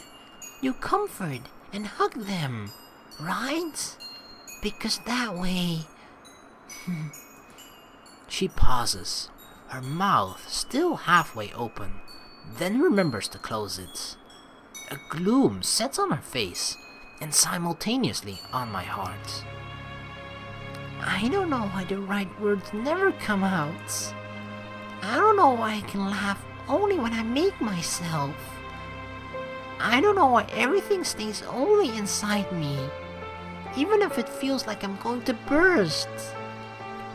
you comfort and hug them, right? Because that way... She pauses, her mouth still halfway open, then remembers to close it. A gloom sets on her face and simultaneously on my heart. I don't know why the right words never come out. I don't know why I can laugh only when I make myself. I don't know why everything stays only inside me, even if it feels like I'm going to burst.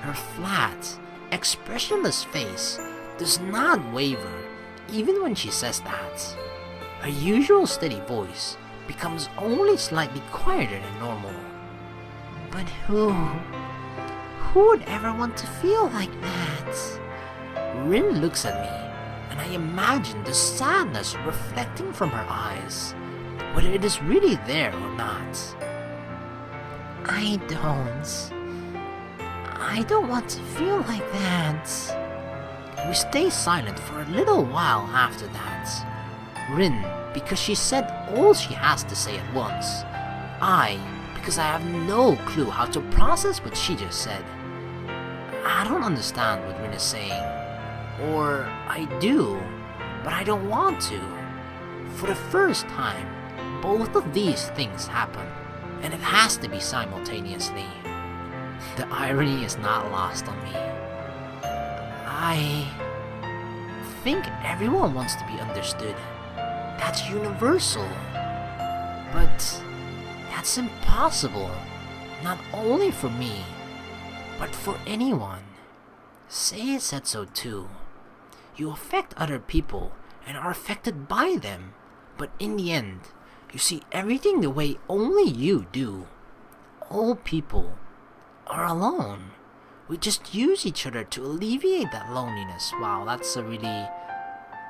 Her flat, expressionless face does not waver even when she says that. Her usual steady voice becomes only slightly quieter than normal. But who would ever want to feel like that? Rin looks at me, and I imagine the sadness reflecting from her eyes, whether it is really there or not. I don't want to feel like that. We stay silent for a little while after that. Rin, because she said all she has to say at once. I, because I have no clue how to process what she just said. I don't understand what Rin is saying. Or I do, but I don't want to. For the first time, both of these things happen, and it has to be simultaneously. The irony is not lost on me. I think everyone wants to be understood. That's universal. But that's impossible, not only for me, but for anyone. Sei said so too. You affect other people and are affected by them, but in the end, you see everything the way only you do. All people are alone. We just use each other to alleviate that loneliness. Wow, that's a really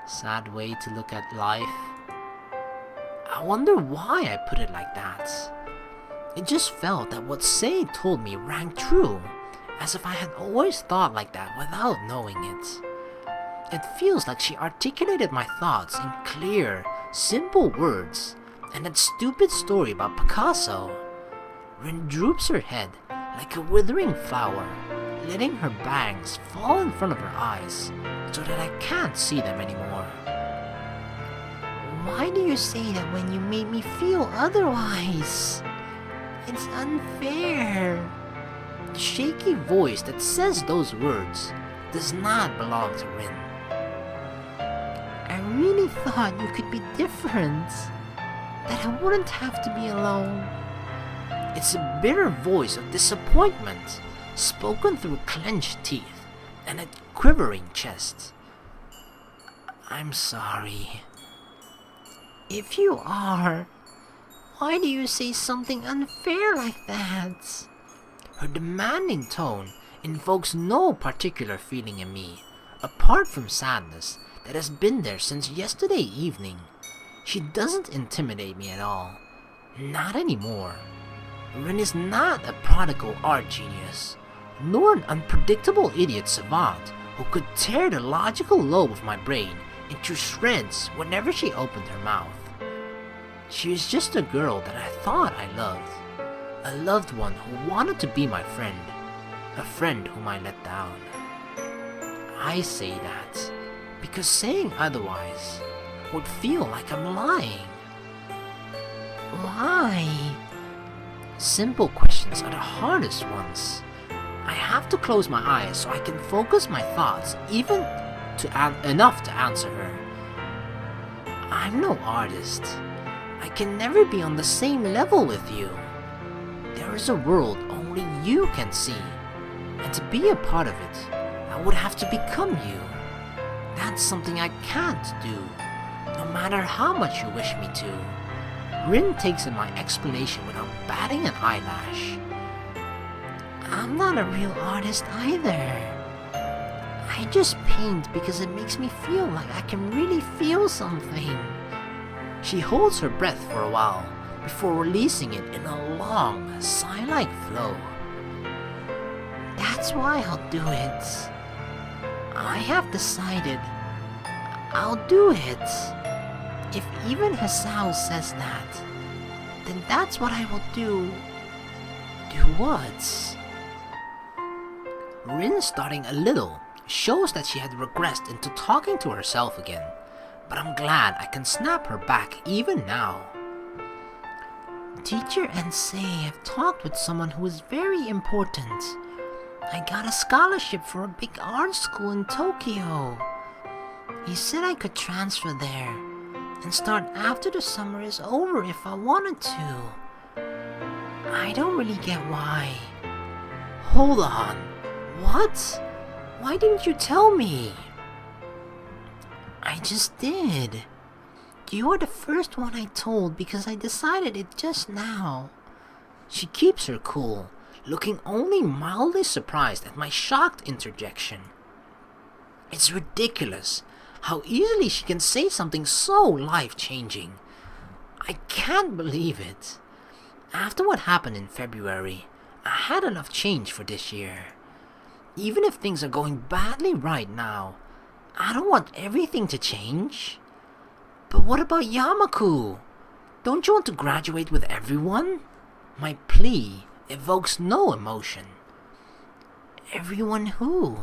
sad way to look at life. I wonder why I put it like that. It just felt that what Sei told me rang true, as if I had always thought like that without knowing it. It feels like she articulated my thoughts in clear, simple words, and that stupid story about Picasso. Rin droops her head like a withering flower, letting her bangs fall in front of her eyes so that I can't see them anymore. Why do you say that when you made me feel otherwise? It's unfair. The shaky voice that says those words does not belong to Rin. I really thought you could be different, that I wouldn't have to be alone. It's a bitter voice of disappointment, spoken through clenched teeth and a quivering chest. I'm sorry. If you are, why do you say something unfair like that? Her demanding tone invokes no particular feeling in me, apart from sadness that has been there since yesterday evening. She doesn't intimidate me at all. Not anymore. Rin is not a prodigal art genius, nor an unpredictable idiot savant who could tear the logical lobe of my brain into shreds whenever she opened her mouth. She is just a girl that I thought I loved. A loved one who wanted to be my friend. A friend whom I let down. I say that because saying otherwise would feel like I'm lying. Why? Simple questions are the hardest ones. I have to close my eyes so I can focus my thoughts even enough to answer her. I'm no artist. I can never be on the same level with you. There is a world only you can see, and to be a part of it, I would have to become you. That's something I can't do, no matter how much you wish me to. Rin takes in my explanation without batting an eyelash. I'm not a real artist either. I just paint because it makes me feel like I can really feel something. She holds her breath for a while before releasing it in a long, sigh-like flow. That's why I'll do it. I have decided I'll do it. If even Hisao says that, then that's what I will do. Do what? Rin, starting a little, shows that she had regressed into talking to herself again, but I'm glad I can snap her back even now. Teacher and Sei have talked with someone who is very important. I got a scholarship for a big art school in Tokyo. He said I could transfer there and start after the summer is over if I wanted to. I don't really get why. Hold on. What? Why didn't you tell me? I just did. You are the first one I told because I decided it just now. She keeps her cool, looking only mildly surprised at my shocked interjection. It's ridiculous how easily she can say something so life-changing. I can't believe it. After what happened in February, I had enough change for this year. Even if things are going badly right now, I don't want everything to change. But what about Yamaku? Don't you want to graduate with everyone? My plea evokes no emotion. Everyone who?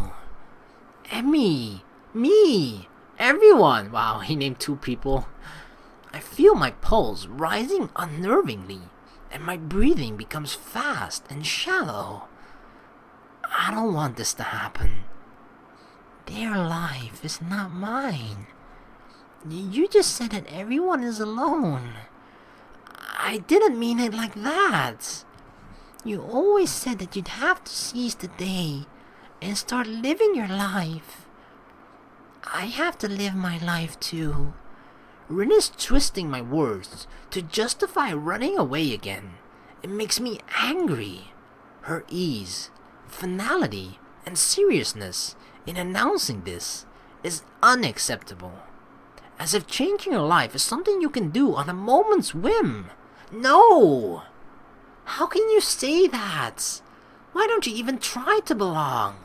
Emmy, me, everyone. Wow, he named 2 people. I feel my pulse rising unnervingly, and my breathing becomes fast and shallow. I don't want this to happen. Their life is not mine. You just said that everyone is alone. I didn't mean it like that. You always said that you'd have to seize the day and start living your life. I have to live my life too. Rin is twisting my words to justify running away again. It makes me angry. Her ease, finality, and seriousness in announcing this is unacceptable. As if changing your life is something you can do on a moment's whim. No! How can you say that? Why don't you even try to belong?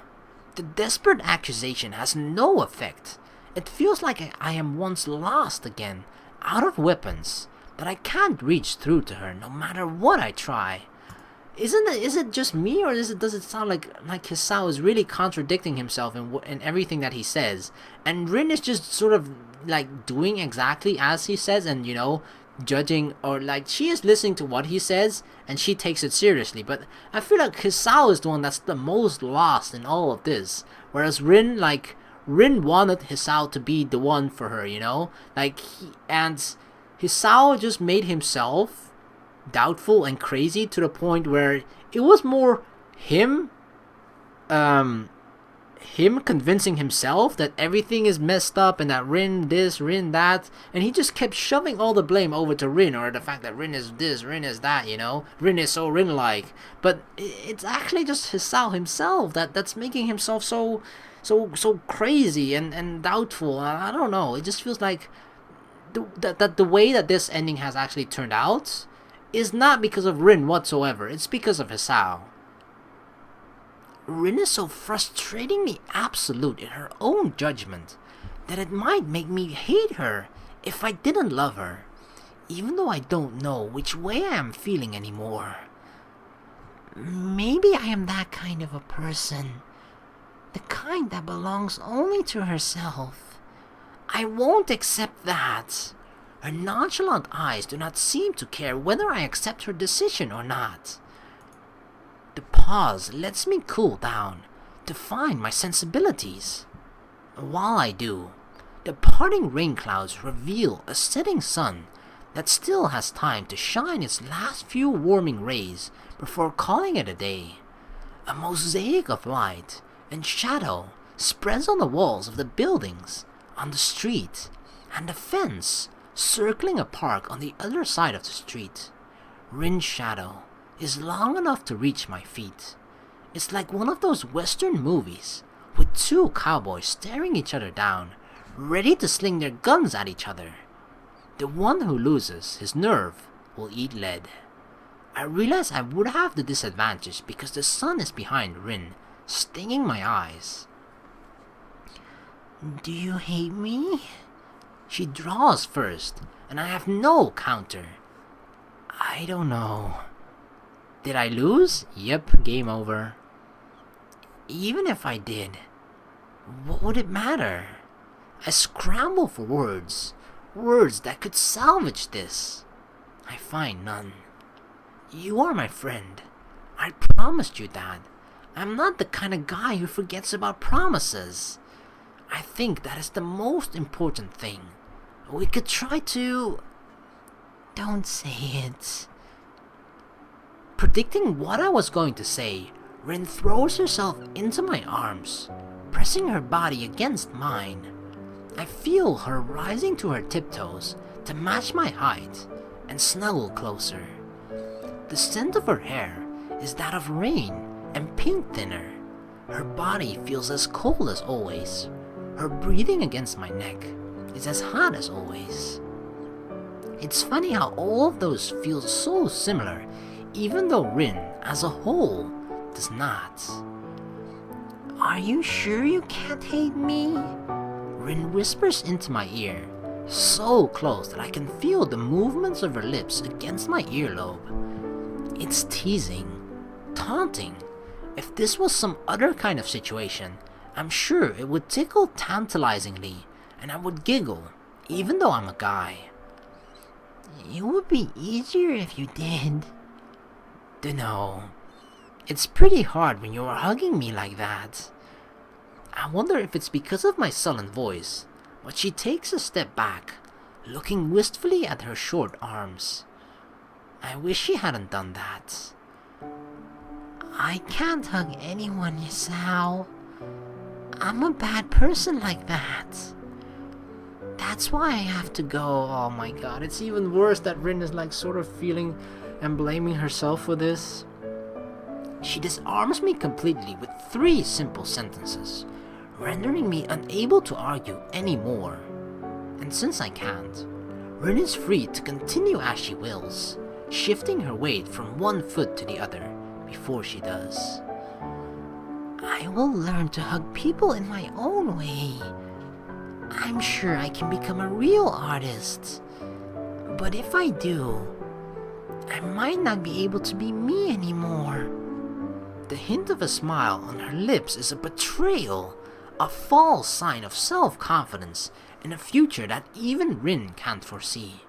The desperate accusation has no effect. It feels like I am once lost again, out of weapons, that I can't reach through to her no matter what I try. Is it just me, or does it sound like Hisao is really contradicting himself in everything that he says, and Rin is just sort of like doing exactly as he says, and judging, or like she is listening to what he says and she takes it seriously. But I feel like Hisao is the one that's the most lost in all of this, whereas Rin wanted Hisao to be the one for her, and Hisao just made himself doubtful and crazy to the point where it was more him convincing himself that everything is messed up and that Rin this, Rin that, and he just kept shoving all the blame over to Rin, or the fact that Rin is this, Rin is that, Rin is so Rin-like. But it's actually just Hisao himself that's making himself so crazy and doubtful. I don't know, it just feels like the way that this ending has actually turned out is not because of Rin whatsoever. It's because of Hisao. Rin is so frustratingly absolute in her own judgment that it might make me hate her if I didn't love her, even though I don't know which way I am feeling anymore. Maybe I am that kind of a person, the kind that belongs only to herself. I won't accept that. Her nonchalant eyes do not seem to care whether I accept her decision or not. The pause lets me cool down, to find my sensibilities. While I do, the parting rain clouds reveal a setting sun that still has time to shine its last few warming rays before calling it a day. A mosaic of light and shadow spreads on the walls of the buildings, on the street, and the fence circling a park on the other side of the street. Rin's shadow is long enough to reach my feet. It's like one of those Western movies with two cowboys staring each other down, ready to sling their guns at each other. The one who loses his nerve will eat lead. I realize I would have the disadvantage because the sun is behind Rin, stinging my eyes. Do you hate me? She draws first, and I have no counter. I don't know. Did I lose? Yep, game over. Even if I did, what would it matter? I scramble for words that could salvage this. I find none. You are my friend. I promised you that. I'm not the kind of guy who forgets about promises. I think that is the most important thing. We could try to... Don't say it. Predicting what I was going to say, Rin throws herself into my arms, pressing her body against mine. I feel her rising to her tiptoes to match my height and snuggle closer. The scent of her hair is that of rain and paint thinner. Her body feels as cold as always. Her breathing against my neck is as hot as always. It's funny how all of those feel so similar, even though Rin, as a whole, does not. Are you sure you can't hate me? Rin whispers into my ear, so close that I can feel the movements of her lips against my earlobe. It's teasing, taunting. If this was some other kind of situation, I'm sure it would tickle tantalizingly, and I would giggle, even though I'm a guy. It would be easier if you did. Dunno. It's pretty hard when you're hugging me like that. I wonder if it's because of my sullen voice, but she takes a step back, looking wistfully at her short arms. I wish she hadn't done that. I can't hug anyone, Hisao. I'm a bad person like that. That's why I have to go. Oh my god, it's even worse that Rin is like sort of feeling and blaming herself for this. She disarms me completely with 3 simple sentences, rendering me unable to argue anymore. And since I can't, Rin is free to continue as she wills, shifting her weight from one foot to the other before she does. I will learn to hug people in my own way. I'm sure I can become a real artist. But if I do, I might not be able to be me anymore. The hint of a smile on her lips is a betrayal, a false sign of self-confidence in a future that even Rin can't foresee.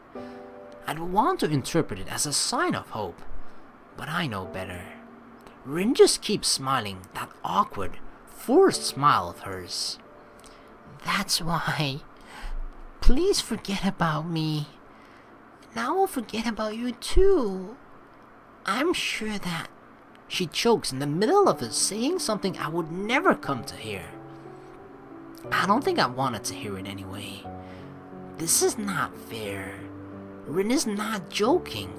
I'd want to interpret it as a sign of hope, but I know better. Rin just keeps smiling that awkward, forced smile of hers. That's why. Please forget about me. Now I'll forget about you too. I'm sure that... She chokes in the middle of it, saying something I would never come to hear. I don't think I wanted to hear it anyway. This is not fair. Rin is not joking.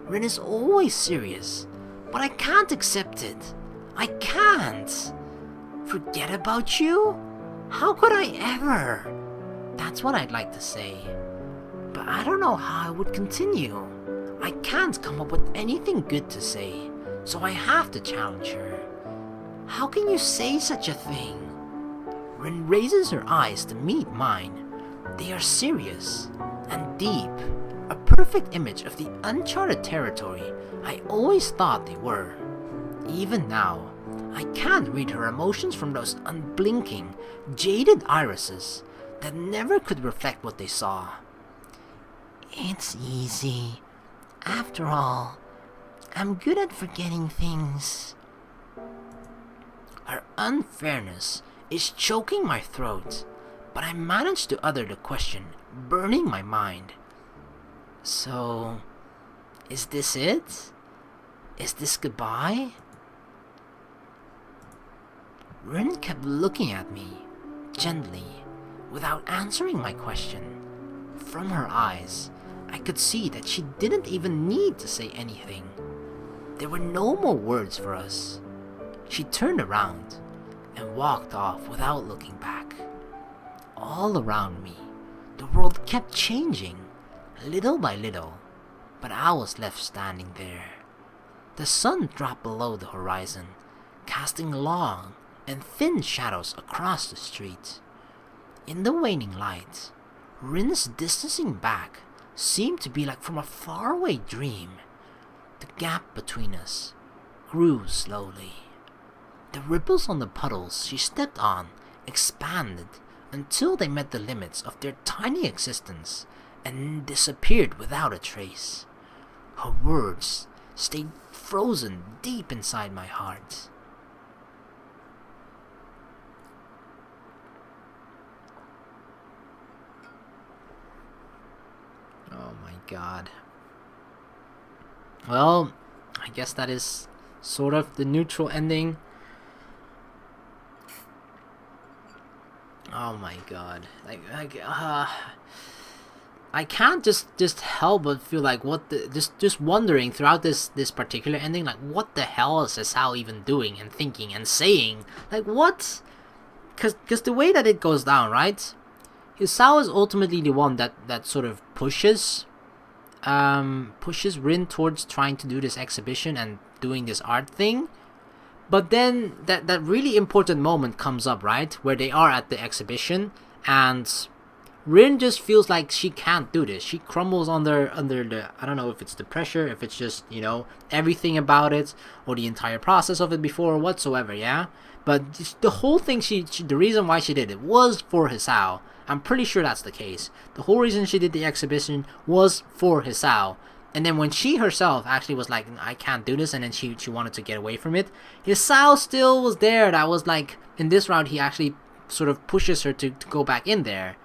Rin is always serious. But I can't accept it. I can't. Forget about you? How could I ever? That's what I'd like to say. But I don't know how I would continue. I can't come up with anything good to say, so I have to challenge her. How can you say such a thing? Rin raises her eyes to meet mine. They are serious and deep, a perfect image of the uncharted territory I always thought they were. Even now, I can't read her emotions from those unblinking, jaded irises that never could reflect what they saw. It's easy. After all, I'm good at forgetting things. Her unfairness is choking my throat, but I manage to utter the question, burning my mind. So, is this it? Is this goodbye? Rin kept looking at me, gently, without answering my question. From her eyes, I could see that she didn't even need to say anything. There were no more words for us. She turned around and walked off without looking back. All around me, the world kept changing, little by little, but I was left standing there. The sun dropped below the horizon, casting long and thin shadows across the street. In the waning light, Rin's distancing back seemed to be like from a faraway dream. The gap between us grew slowly. The ripples on the puddles she stepped on expanded until they met the limits of their tiny existence and disappeared without a trace. Her words stayed frozen deep inside my heart. Oh my god. Well, I guess that is sort of the neutral ending. Oh my god. I can't just help but feel like just wondering throughout this particular ending, like what the hell is Hisao even doing and thinking and saying? Like what? Cause the way that it goes down, right? Hisao is ultimately the one that sort of pushes Rin towards trying to do this exhibition and doing this art thing. But then that really important moment comes up, right? Where they are at the exhibition and Rin just feels like she can't do this. She crumbles under the, I don't know if it's the pressure, if it's just, everything about it or the entire process of it before or whatsoever, yeah? But the whole thing, the reason why she did it was for Hisao. I'm pretty sure that's the case. The whole reason she did the exhibition was for Hisao. And then when she herself actually was like, I can't do this, and then she wanted to get away from it, Hisao still was there. That was like, in this round, he actually sort of pushes her to go back in there.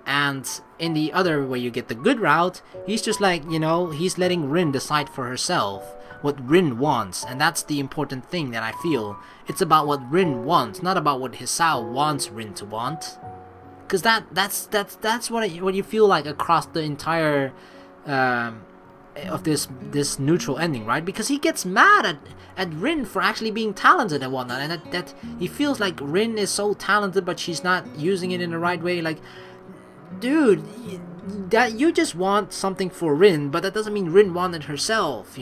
And in the other, where you get the good route, he's just like, he's letting Rin decide for herself what Rin wants. And that's the important thing that I feel. It's about what Rin wants, not about what Hisao wants Rin to want. Because that's what you feel like across the entire of this neutral ending, right? Because he gets mad at Rin for actually being talented and whatnot, and that he feels like Rin is so talented but she's not using it in the right way. Like, dude, that you just want something for Rin, but that doesn't mean Rin wanted herself,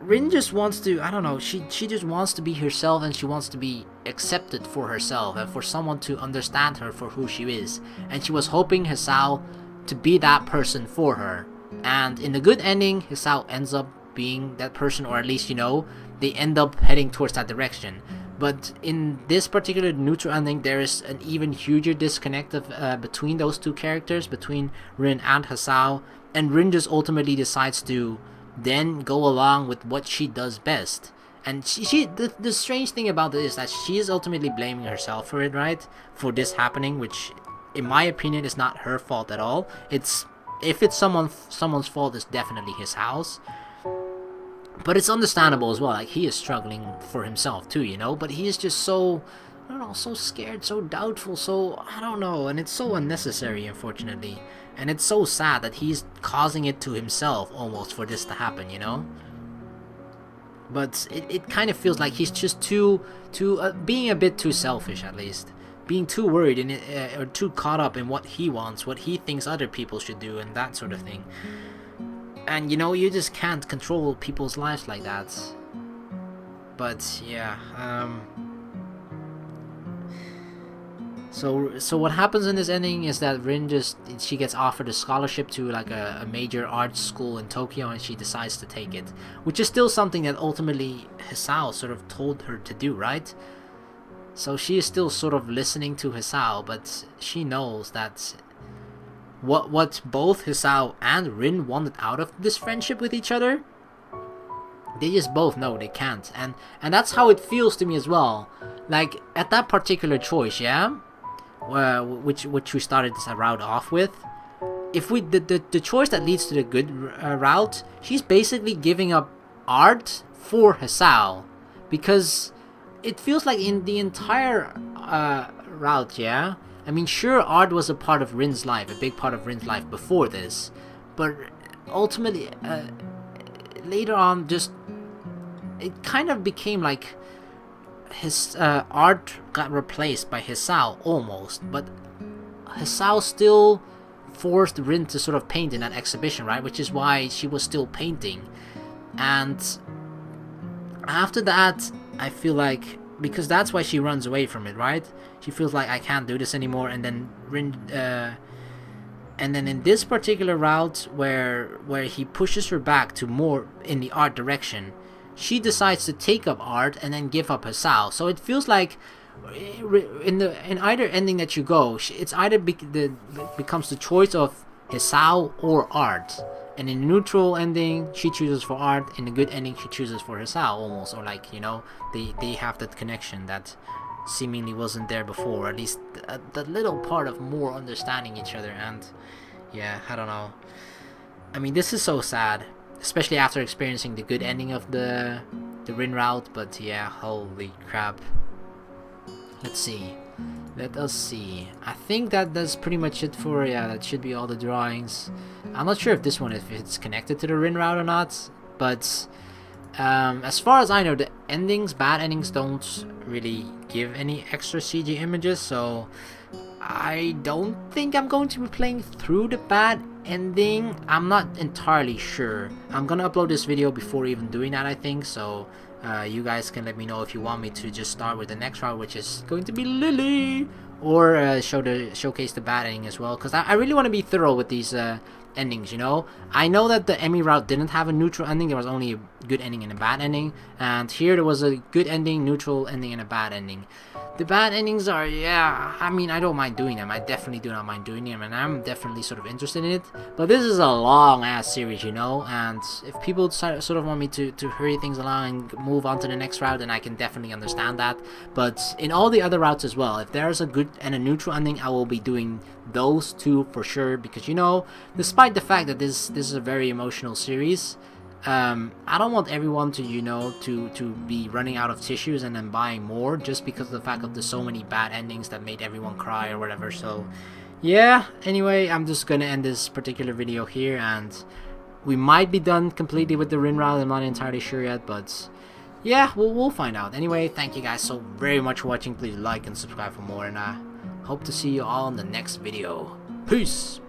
Rin just wants to, I don't know, she just wants to be herself, and she wants to be accepted for herself and for someone to understand her for who she is. And she was hoping Hisao to be that person for her. And in the good ending, Hisao ends up being that person, or at least, they end up heading towards that direction. But in this particular neutral ending, there is an even huger disconnect between those two characters, between Rin and Hisao. And Rin just ultimately decides to then go along with what she does best. And the strange thing about this is that she is ultimately blaming herself for it, right? For this happening, which in my opinion is not her fault at all. If it's someone's fault, it's definitely Hisao's. But it's understandable as well. Like, he is struggling for himself too, But he is just so, I don't know, so scared, so doubtful, so, I don't know. And it's so unnecessary, unfortunately. And it's so sad that he's causing it to himself almost for this to happen, But it kind of feels like he's just being a bit too selfish, at least. Being too worried or too caught up in what he wants, what he thinks other people should do, and that sort of thing. And you just can't control people's lives like that. But yeah, So what happens in this ending is that Rin she gets offered a scholarship to like a major art school in Tokyo, and she decides to take it, which is still something that ultimately Hisao sort of told her to do, right? So she is still sort of listening to Hisao, but she knows that what both Hisao and Rin wanted out of this friendship with each other, they just both know they can't, and that's how it feels to me as well. Like, at that particular choice, yeah, which we started this route off with, if we the choice that leads to the good route, she's basically giving up art for Hisao, because it feels like in the entire route, yeah. I mean, sure, art was a part of Rin's life, a big part of Rin's life before this, but ultimately, later on, just it kind of became like his art got replaced by Hisao almost, but Hisao still forced Rin to sort of paint in that exhibition, right? Which is why she was still painting. And after that, I feel like, because that's why she runs away from it, right? She feels like, I can't do this anymore, and then Rin, and then in this particular route where he pushes her back to more in the art direction, she decides to take up art and then give up Hisao. So it feels like in either ending that you go, it's either becomes the choice of Hisao or art. And in the neutral ending, she chooses for art. In the good ending, she chooses for Hisao, almost, or like, you know, they have that connection that seemingly wasn't there before, or at least that little part of more understanding each other. And yeah, I don't know. I mean, this is so sad, especially after experiencing the good ending of the Rin route. But yeah, holy crap. Let's see. Let us see. I think that's pretty much it for, yeah, that should be all the drawings. I'm not sure if this one, if it's connected to the Rin route or not, but as far as I know, the endings, bad endings, don't really give any extra CG images, so I don't think I'm going to be playing through the bad ending. I'm not entirely sure. I'm gonna upload this video before even doing that, I think, so you guys can let me know if you want me to just start with the next route, which is going to be Lily, or showcase the bad ending as well, because I really want to be thorough with these endings, you know. I know that the Emmy route didn't have a neutral ending, there was only a good ending and a bad ending, and here there was a good ending, neutral ending, and a bad ending. The bad endings are, yeah, I mean, I don't mind doing them. I definitely do not mind doing them, and I'm definitely sort of interested in it. But this is a long-ass series, you know, and if people sort of want me to hurry things along and move on to the next route, then I can definitely understand that. But in all the other routes as well, if there's a good and a neutral ending, I will be doing those two for sure, because, you know, despite the fact that this is a very emotional series, I don't want everyone to, you know, to be running out of tissues and then buying more just because of the fact that there's so many bad endings that made everyone cry or whatever. So yeah, anyway, I'm just gonna end this particular video here, and we might be done completely with the Rin route. I'm not entirely sure yet, but yeah, we'll find out. Anyway, thank you guys so very much for watching. Please like and subscribe for more, and I hope to see you all in the next video. Peace.